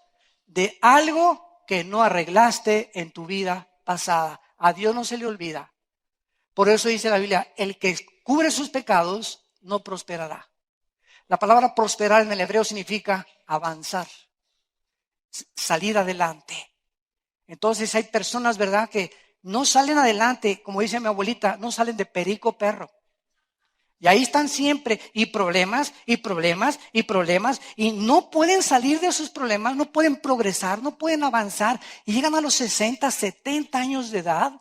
de algo que no arreglaste en tu vida pasada. A Dios no se le olvida. Por eso dice la Biblia, el que cubre sus pecados no prosperará. La palabra prosperar en el hebreo significa avanzar, salir adelante. Entonces hay personas, ¿verdad?, que no salen adelante, como dice mi abuelita, no salen de perico perro. Y ahí están siempre, y problemas, y problemas, y problemas, y no pueden salir de sus problemas, no pueden progresar, no pueden avanzar, y llegan a los 60, 70 años de edad,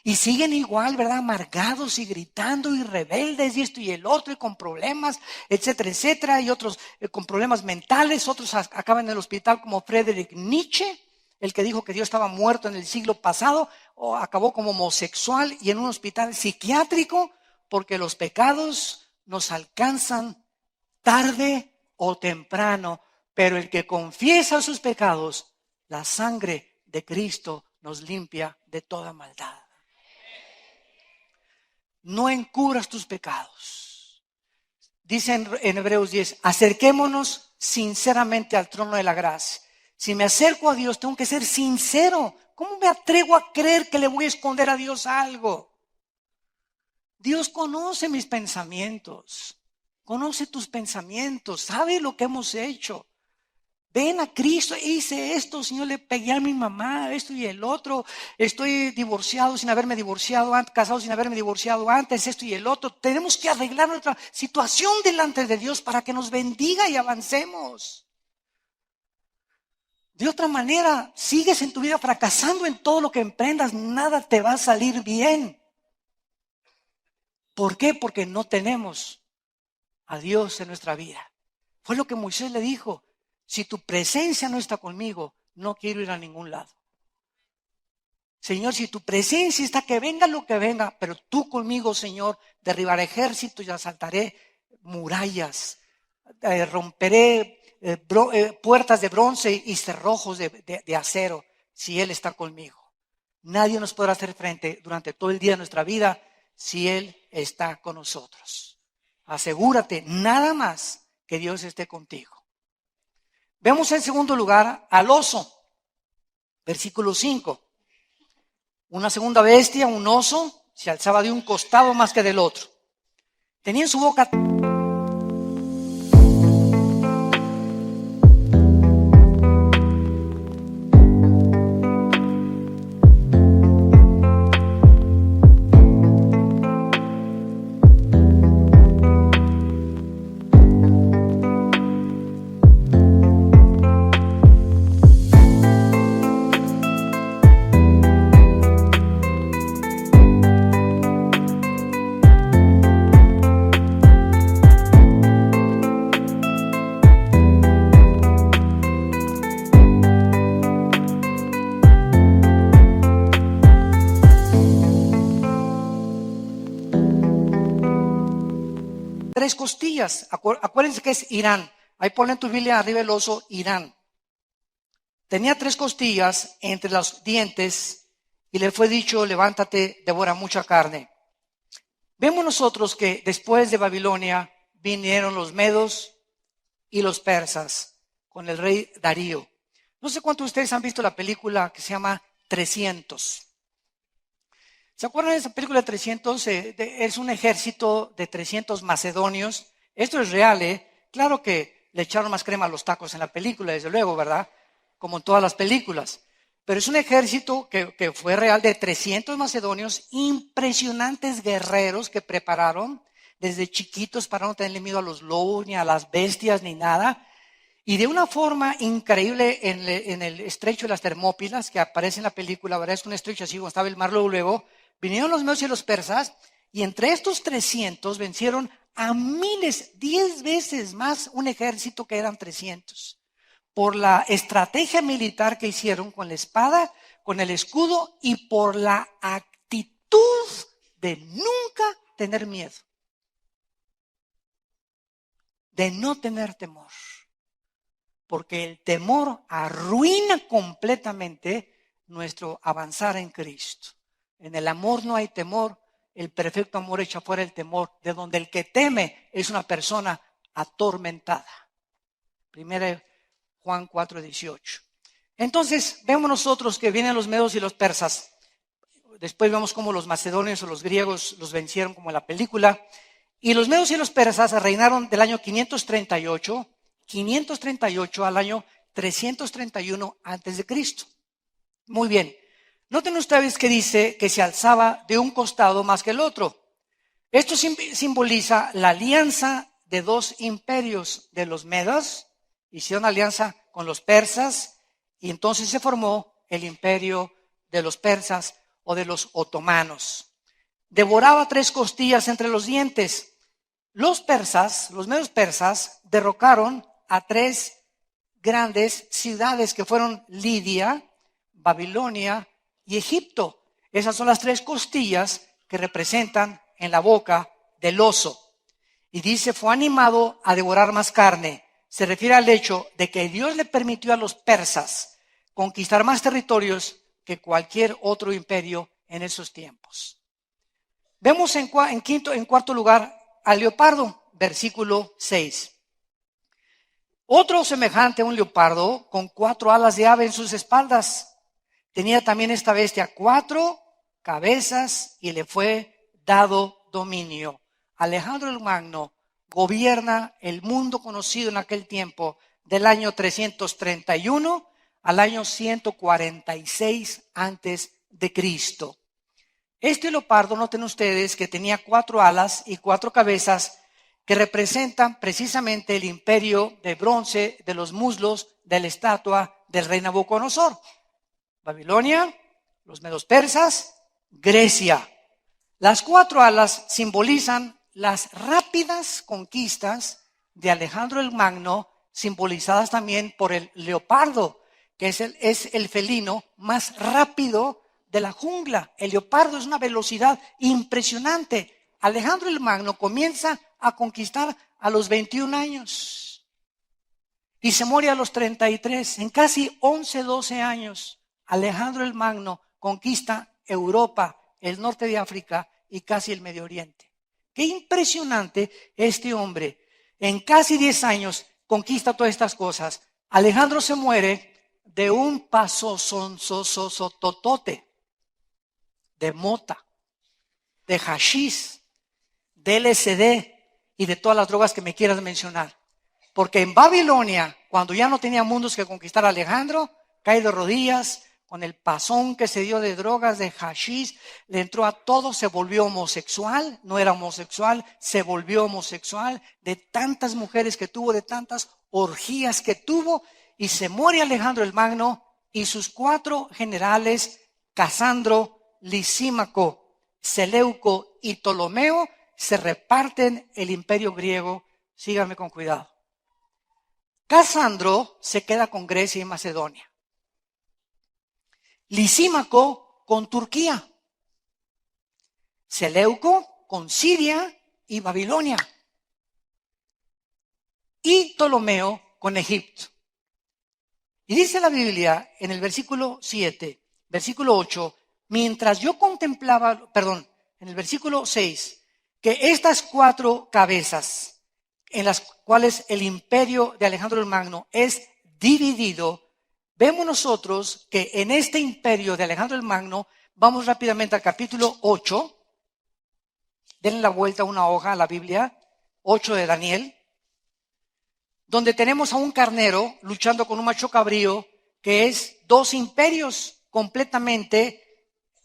y siguen igual, ¿verdad?, amargados y gritando y rebeldes, y esto y el otro, y con problemas, etcétera, etcétera, y otros con problemas mentales, otros acaban en el hospital como Friedrich Nietzsche, el que dijo que Dios estaba muerto en el siglo pasado, o acabó como homosexual y en un hospital psiquiátrico, porque los pecados nos alcanzan tarde o temprano, pero el que confiesa sus pecados, la sangre de Cristo nos limpia de toda maldad. No encubras tus pecados. Dice en Hebreos 10, acerquémonos sinceramente al trono de la gracia. Si me acerco a Dios, tengo que ser sincero. ¿Cómo me atrevo a creer que le voy a esconder a Dios algo? Dios conoce mis pensamientos. Conoce tus pensamientos, sabe lo que hemos hecho. Ven a Cristo, hice esto, Señor, le pegué a mi mamá, esto y el otro. Estoy divorciado sin haberme divorciado antes, casado sin haberme divorciado antes, esto y el otro. Tenemos que arreglar nuestra situación delante de Dios para que nos bendiga y avancemos. De otra manera, sigues en tu vida fracasando en todo lo que emprendas, nada te va a salir bien. ¿Por qué? Porque no tenemos a Dios en nuestra vida. Fue lo que Moisés le dijo: si tu presencia no está conmigo, no quiero ir a ningún lado. Señor, si tu presencia está, que venga lo que venga, pero tú conmigo, Señor, derribaré ejércitos y asaltaré murallas, romperé puertas de bronce y cerrojos de acero, si Él está conmigo. Nadie nos podrá hacer frente durante todo el día de nuestra vida si Él está con nosotros. Asegúrate nada más que Dios esté contigo. Vemos en segundo lugar al oso, versículo 5. Una segunda bestia, un oso, se alzaba de un costado más que del otro. Tenía en su boca tres costillas. Acuérdense que es Irán. Ahí ponen tu Biblia arriba el oso, Irán. Tenía tres costillas entre los dientes y le fue dicho: levántate, devora mucha carne. Vemos nosotros que después de Babilonia vinieron los medos y los persas con el rey Darío. No sé cuántos de ustedes han visto la película que se llama 300. ¿Se acuerdan de esa película de 300? Es un ejército de 300 macedonios. Esto es real, ¿eh? Claro que le echaron más crema a los tacos en la película, desde luego, ¿verdad? Como en todas las películas. Pero es un ejército que fue real, de 300 macedonios, impresionantes guerreros que prepararon desde chiquitos para no tenerle miedo a los lobos, ni a las bestias, ni nada. Y de una forma increíble en el estrecho de las Termópilas, que aparece en la película, ¿verdad? Es un estrecho así, como estaba el mar luego. Vinieron los medos y los persas, y entre estos 300 vencieron a miles, 10 veces más un ejército que eran 300. Por la estrategia militar que hicieron con la espada, con el escudo y por la actitud de nunca tener miedo. De no tener temor. Porque el temor arruina completamente nuestro avanzar en Cristo. En el amor no hay temor, el perfecto amor echa fuera el temor, de donde el que teme es una persona atormentada. 1 Juan 4:18. Entonces vemos nosotros que vienen los medos y los persas. Después vemos cómo los macedonios o los griegos los vencieron, como en la película. Y los medos y los persas reinaron del año 538 al año 331 antes de Cristo. Muy bien. Noten ustedes que dice que se alzaba de un costado más que el otro. Esto simboliza la alianza de dos imperios de los medos. Hicieron alianza con los persas y entonces se formó el imperio de los persas o de los otomanos. Devoraba 3 costillas entre los dientes. Los persas, los medios persas, derrocaron a 3 grandes ciudades que fueron Lidia, Babilonia y Egipto. Esas son las 3 costillas que representan en la boca del oso. Y dice, fue animado a devorar más carne. Se refiere al hecho de que Dios le permitió a los persas conquistar más territorios que cualquier otro imperio en esos tiempos. Vemos en cuarto lugar al leopardo, versículo 6. Otro semejante a un leopardo con 4 alas de ave en sus espaldas. Tenía también esta bestia 4 cabezas y le fue dado dominio. Alejandro el Magno gobierna el mundo conocido en aquel tiempo del año 331 al año 146 antes de Cristo. Este leopardo, noten ustedes que tenía 4 alas y 4 cabezas que representan precisamente el imperio de bronce de los muslos de la estatua del rey Nabucodonosor. Babilonia, los medos persas, Grecia. Las 4 alas simbolizan las rápidas conquistas de Alejandro el Magno, simbolizadas también por el leopardo, que es el felino más rápido de la jungla. El leopardo es una velocidad impresionante. Alejandro el Magno comienza a conquistar a los 21 años y se muere a los 33. En casi 11, 12 años, Alejandro el Magno conquista Europa, el norte de África y casi el Medio Oriente. Qué impresionante este hombre. En casi 10 años conquista todas estas cosas. Alejandro se muere de un pasosonsosototote, de mota, de hashish, de LSD y de todas las drogas que me quieras mencionar. Porque en Babilonia, cuando ya no tenía mundos que conquistar, Alejandro cae de rodillas con el pasón que se dio de drogas, de hashish, le entró a todo, se volvió homosexual, no era homosexual, se volvió homosexual, de tantas mujeres que tuvo, de tantas orgías que tuvo, y se muere Alejandro el Magno y sus 4 generales, Casandro, Lisímaco, Seleuco y Ptolomeo, se reparten el imperio griego. Síganme con cuidado. Casandro se queda con Grecia y Macedonia. Lisímaco con Turquía. Seleuco con Siria y Babilonia. Y Ptolomeo con Egipto. Y dice la Biblia en el versículo 7, versículo 8, mientras yo contemplaba, en el versículo 6, que estas 4 cabezas en las cuales el imperio de Alejandro el Magno es dividido, vemos nosotros que en este imperio de Alejandro el Magno, vamos rápidamente al capítulo 8, denle la vuelta a una hoja a la Biblia, 8 de Daniel, donde tenemos a un carnero luchando con un macho cabrío, que es 2 imperios completamente,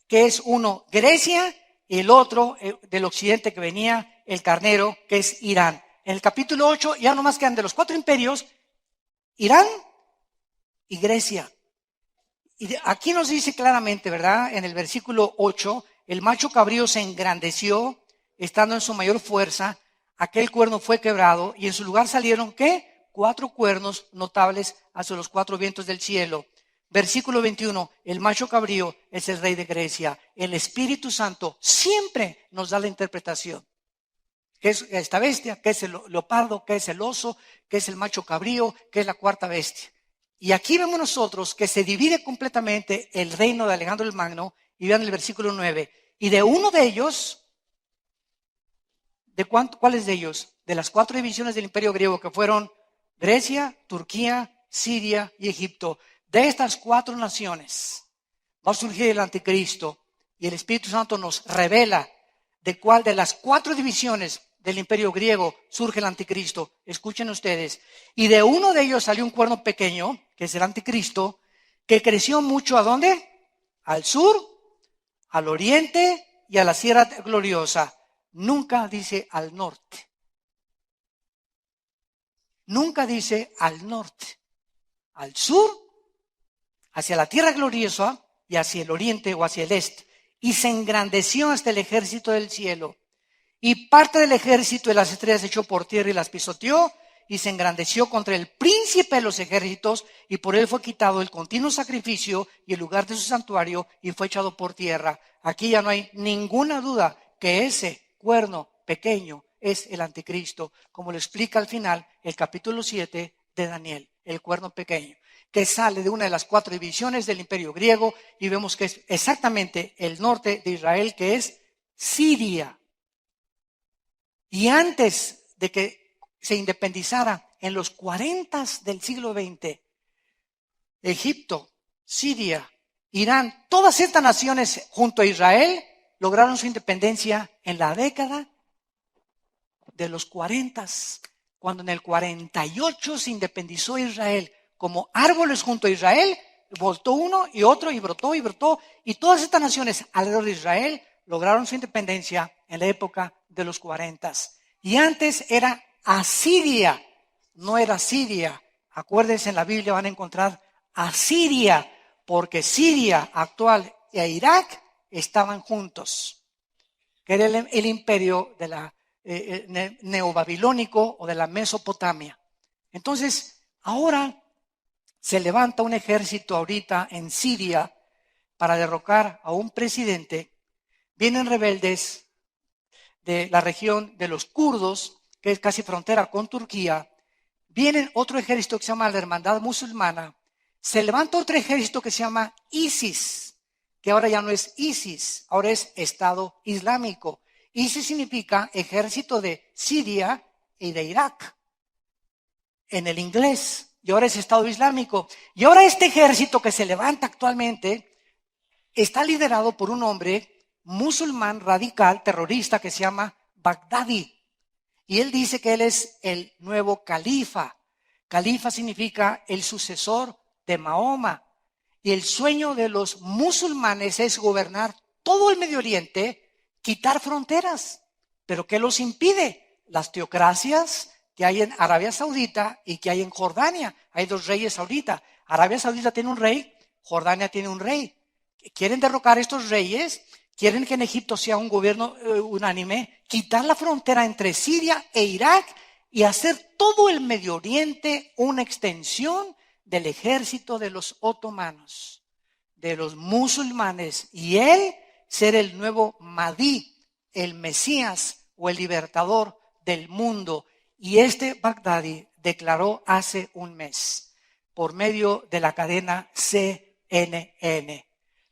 que es uno Grecia y el otro del occidente que venía, el carnero, que es Irán. En el capítulo 8 ya nomás quedan de los 4 imperios, Irán y Grecia. Y aquí nos dice claramente, ¿verdad? En el versículo 8, el macho cabrío se engrandeció, estando en su mayor fuerza, aquel cuerno fue quebrado, y en su lugar salieron, ¿qué? 4 cuernos notables hacia los 4 vientos del cielo. Versículo 21, el macho cabrío es el rey de Grecia. El Espíritu Santo siempre nos da la interpretación. ¿Qué es esta bestia? ¿Qué es el leopardo? ¿Qué es el oso? ¿Qué es el macho cabrío? ¿Qué es la 4ª bestia? Y aquí vemos nosotros que se divide completamente el reino de Alejandro el Magno, y vean el versículo 9. Y de uno de ellos, ¿cuáles de ellos? De las 4 divisiones del imperio griego, que fueron Grecia, Turquía, Siria y Egipto. De estas 4 naciones va a surgir el anticristo, y el Espíritu Santo nos revela de cuál de las 4 divisiones del imperio griego surge el anticristo. Escuchen ustedes. Y de uno de ellos salió un cuerno pequeño, que es el anticristo, que creció mucho. ¿A dónde? Al sur, al oriente y a la sierra gloriosa. Nunca dice al norte. Nunca dice al norte. Al sur, hacia la tierra gloriosa, y hacia el oriente o hacia el este. Y se engrandeció hasta el ejército del cielo. Y parte del ejército de las estrellas se echó por tierra y las pisoteó, y se engrandeció contra el príncipe de los ejércitos, y por él fue quitado el continuo sacrificio y el lugar de su santuario, y fue echado por tierra. Aquí ya no hay ninguna duda que ese cuerno pequeño es el anticristo, como lo explica al final el capítulo 7 de Daniel, el cuerno pequeño, que sale de una de las 4 divisiones del imperio griego, y vemos que es exactamente el norte de Israel, que es Siria. Y antes de que se independizara, en los 40 del siglo XX, Egipto, Siria, Irán, todas estas naciones junto a Israel lograron su independencia en la década de los 40, cuando en el 48 se independizó Israel. Como árboles junto a Israel, voltó uno y otro y brotó, y todas estas naciones alrededor de Israel lograron su independencia en la época de los 40. Y antes era Asiria, no era Siria. Acuérdense, en la Biblia van a encontrar Asiria, porque Siria actual e Irak estaban juntos, que era el imperio de la neobabilónico o de la Mesopotamia. Entonces, ahora se levanta un ejército ahorita en Siria para derrocar a un presidente. Vienen rebeldes de la región de los kurdos, que es casi frontera con Turquía. Viene otro ejército que se llama la Hermandad Musulmana. Se levanta otro ejército que se llama ISIS, que ahora ya no es ISIS, ahora es Estado Islámico. ISIS significa Ejército de Siria y de Irak, en el inglés, y ahora es Estado Islámico. Y ahora este ejército que se levanta actualmente está liderado por un hombre musulmán radical, terrorista, que se llama Baghdadi. Y él dice que él es el nuevo califa. Califa significa el sucesor de Mahoma. Y el sueño de los musulmanes es gobernar todo el Medio Oriente, quitar fronteras. ¿Pero qué los impide? Las teocracias que hay en Arabia Saudita y que hay en Jordania. Hay dos reyes ahorita. Arabia Saudita tiene un rey, Jordania tiene un rey. Quieren derrocar a estos reyes, quieren que en Egipto sea un gobierno unánime, quitar la frontera entre Siria e Irak y hacer todo el Medio Oriente una extensión del ejército de los otomanos, de los musulmanes, y él ser el nuevo Mahdi, el Mesías o el libertador del mundo. Y este Baghdadi declaró hace un mes, por medio de la cadena CNN,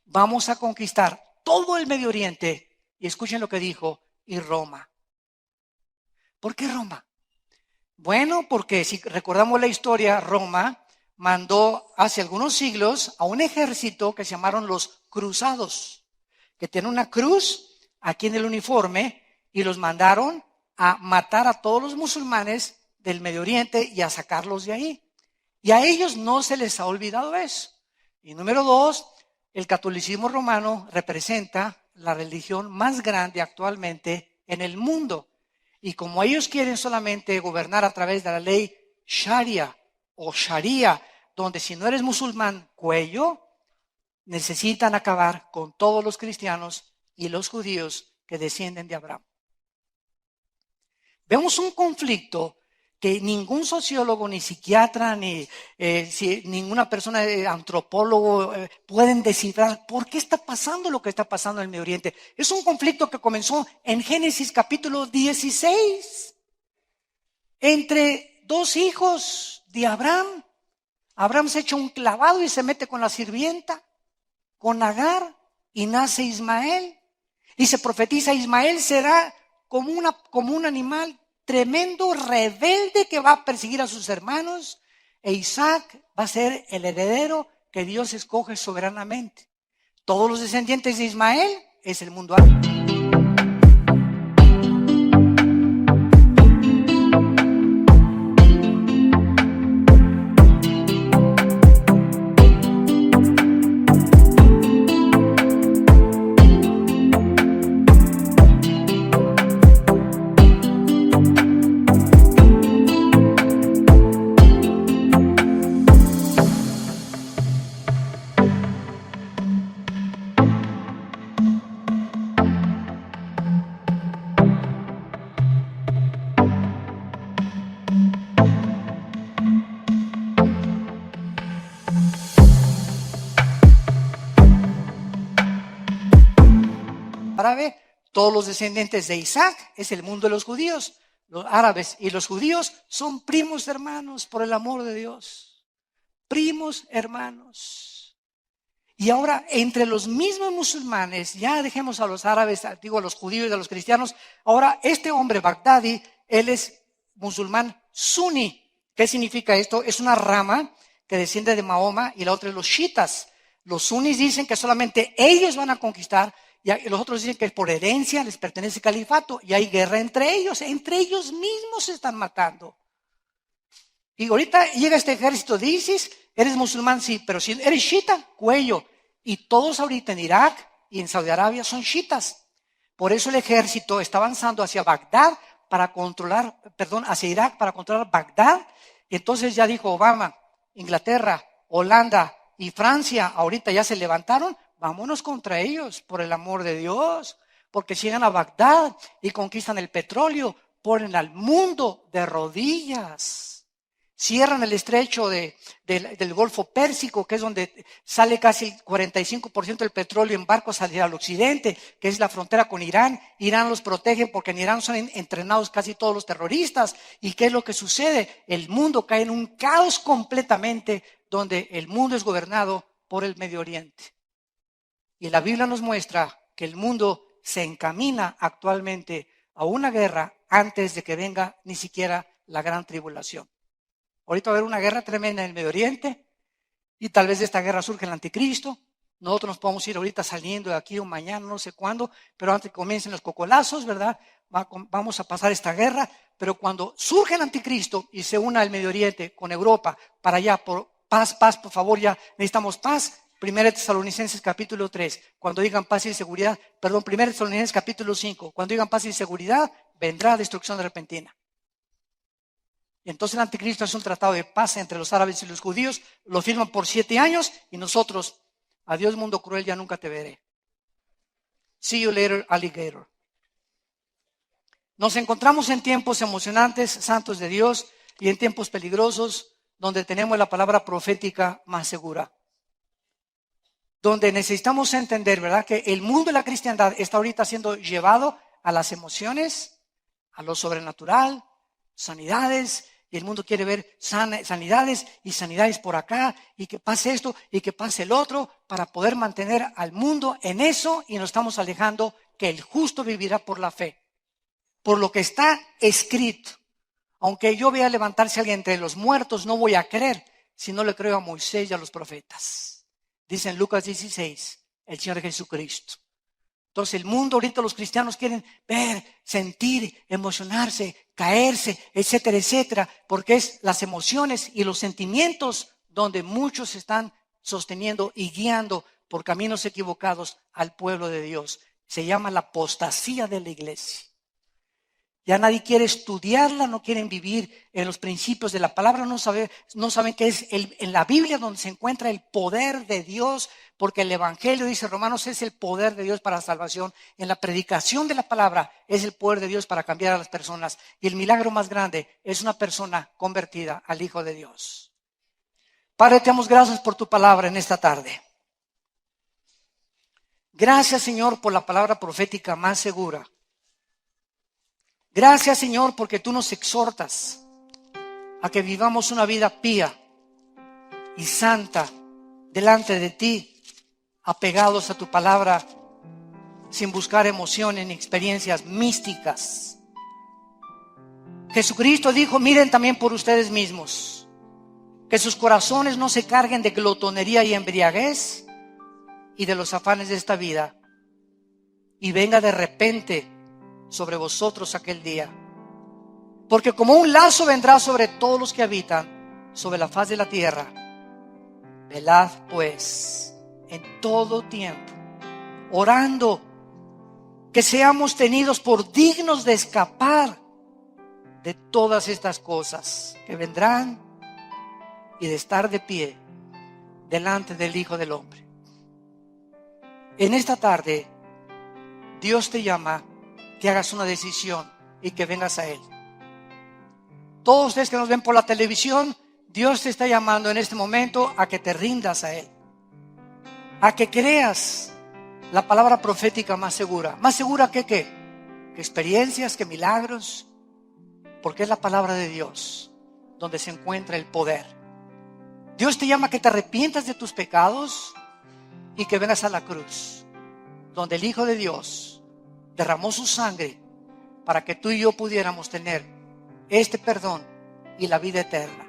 vamos a conquistar todo el Medio Oriente, y escuchen lo que dijo, y Roma. ¿Por qué Roma? Bueno, porque si recordamos la historia, Roma mandó hace algunos siglos a un ejército que se llamaron los cruzados, que tienen una cruz aquí en el uniforme, y los mandaron a matar a todos los musulmanes del Medio Oriente y a sacarlos de ahí. Y a ellos no se les ha olvidado eso. Y número dos, el catolicismo romano representa la religión más grande actualmente en el mundo. Y como ellos quieren solamente gobernar a través de la ley Sharia o Sharia, donde si no eres musulmán, cuello, necesitan acabar con todos los cristianos y los judíos que descienden de Abraham. Vemos un conflicto que ningún sociólogo, ni psiquiatra, ni ninguna persona, antropólogo, pueden descifrar por qué está pasando lo que está pasando en el Medio Oriente. Es un conflicto que comenzó en Génesis capítulo 16, entre dos hijos de Abraham. Abraham se echa un clavado y se mete con la sirvienta, con Agar, y nace Ismael. Y se profetiza, Ismael será como un animal tremendo, rebelde, que va a perseguir a sus hermanos, e Isaac va a ser el heredero que Dios escoge soberanamente. Todos los descendientes de Ismael es el mundo árabe. Árabe, todos los descendientes de Isaac es el mundo de los judíos. Los árabes y los judíos son primos hermanos, por el amor de Dios. Primos hermanos. Y ahora, entre los mismos musulmanes, ya dejemos a los árabes, digo a los judíos y a los cristianos, ahora este hombre Baghdadi, él es musulmán suní. ¿Qué significa esto? Es una rama que desciende de Mahoma, y la otra es los chiitas. Los sunís dicen que solamente ellos van a conquistar, y los otros dicen que por herencia les pertenece el califato, y hay guerra entre ellos mismos se están matando. Y ahorita llega este ejército de ISIS, eres musulmán, sí, pero si eres chiita, cuello. Y todos ahorita en Irak y en Saudi Arabia son chiitas. Por eso el ejército está avanzando hacia Bagdad hacia Irak para controlar Bagdad. Y entonces ya dijo Obama, Inglaterra, Holanda y Francia, ahorita ya se levantaron, vámonos contra ellos, por el amor de Dios. Porque si llegan a Bagdad y conquistan el petróleo, ponen al mundo de rodillas. Cierran el estrecho del Golfo Pérsico, que es donde sale casi el 45% del petróleo en barcos hacia el occidente, que es la frontera con Irán. Irán los protege porque en Irán son entrenados casi todos los terroristas. ¿Y qué es lo que sucede? El mundo cae en un caos completamente, donde el mundo es gobernado por el Medio Oriente. Y la Biblia nos muestra que el mundo se encamina actualmente a una guerra antes de que venga ni siquiera la gran tribulación. Ahorita va a haber una guerra tremenda en el Medio Oriente y tal vez de esta guerra surge el anticristo. Nosotros nos podemos ir ahorita saliendo de aquí o mañana, no sé cuándo, pero antes que comiencen los cocolazos, ¿verdad? Vamos a pasar esta guerra, pero cuando surge el anticristo y se una el Medio Oriente con Europa para allá, por paz, por favor, ya necesitamos paz. 1 Tesalonicenses capítulo 3, cuando digan paz y seguridad, 1 Tesalonicenses capítulo 5, cuando digan paz y seguridad, vendrá destrucción repentina. Y entonces el anticristo es un tratado de paz entre los árabes y los judíos, lo firman por 7 años y nosotros, adiós mundo cruel, ya nunca te veré. See you later, alligator. Nos encontramos en tiempos emocionantes, santos de Dios, y en tiempos peligrosos, donde tenemos la palabra profética más segura. Donde necesitamos entender, ¿verdad?, que el mundo de la cristiandad está ahorita siendo llevado a las emociones, a lo sobrenatural, sanidades. Y el mundo quiere ver sanidades y sanidades por acá, y que pase esto y que pase el otro, para poder mantener al mundo en eso, y nos estamos alejando que el justo vivirá por la fe. Por lo que está escrito. Aunque yo vea levantarse alguien entre los muertos, no voy a creer si no le creo a Moisés y a los profetas. Dice en Lucas 16, el Señor Jesucristo. Entonces el mundo ahorita, los cristianos quieren ver, sentir, emocionarse, caerse, etcétera, etcétera, porque es las emociones y los sentimientos donde muchos se están sosteniendo y guiando por caminos equivocados al pueblo de Dios. Se llama la apostasía de la iglesia. Ya nadie quiere estudiarla, no quieren vivir en los principios de la palabra, no saben que es en la Biblia donde se encuentra el poder de Dios, porque el Evangelio, dice Romanos, es el poder de Dios para la salvación. En la predicación de la palabra es el poder de Dios para cambiar a las personas. Y el milagro más grande es una persona convertida al Hijo de Dios. Padre, te damos gracias por tu palabra en esta tarde. Gracias, Señor, por la palabra profética más segura. Gracias, Señor, porque tú nos exhortas a que vivamos una vida pía y santa delante de ti, apegados a tu palabra, sin buscar emociones ni experiencias místicas. Jesucristo dijo, miren también por ustedes mismos, que sus corazones no se carguen de glotonería y embriaguez y de los afanes de esta vida, y venga de repente sobre vosotros aquel día. Porque como un lazo vendrá sobre todos los que habitan sobre la faz de la tierra. Velad pues en todo tiempo, orando, que seamos tenidos por dignos de escapar de todas estas cosas que vendrán y de estar de pie delante del Hijo del Hombre. En esta tarde, Dios te llama que hagas una decisión y que vengas a Él. Todos ustedes que nos ven por la televisión, Dios te está llamando en este momento a que te rindas a Él, a que creas la palabra profética más segura. ¿Más segura que qué? Que experiencias, que milagros, porque es la palabra de Dios donde se encuentra el poder. Dios te llama a que te arrepientas de tus pecados y que vengas a la cruz, donde el Hijo de Dios derramó su sangre para que tú y yo pudiéramos tener este perdón y la vida eterna.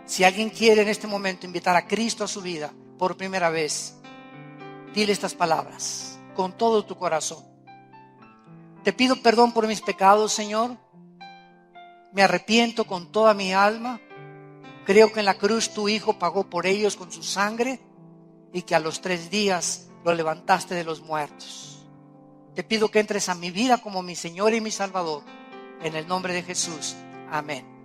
Si alguien quiere en este momento invitar a Cristo a su vida por primera vez, dile estas palabras. con todo tu corazón. Te pido perdón por mis pecados, Señor. Me arrepiento con toda mi alma. Creo que en la cruz tu Hijo pagó por ellos con su sangre y que a los 3 días lo levantaste de los muertos. Te pido que entres a mi vida como mi Señor y mi Salvador. En el nombre de Jesús. Amén.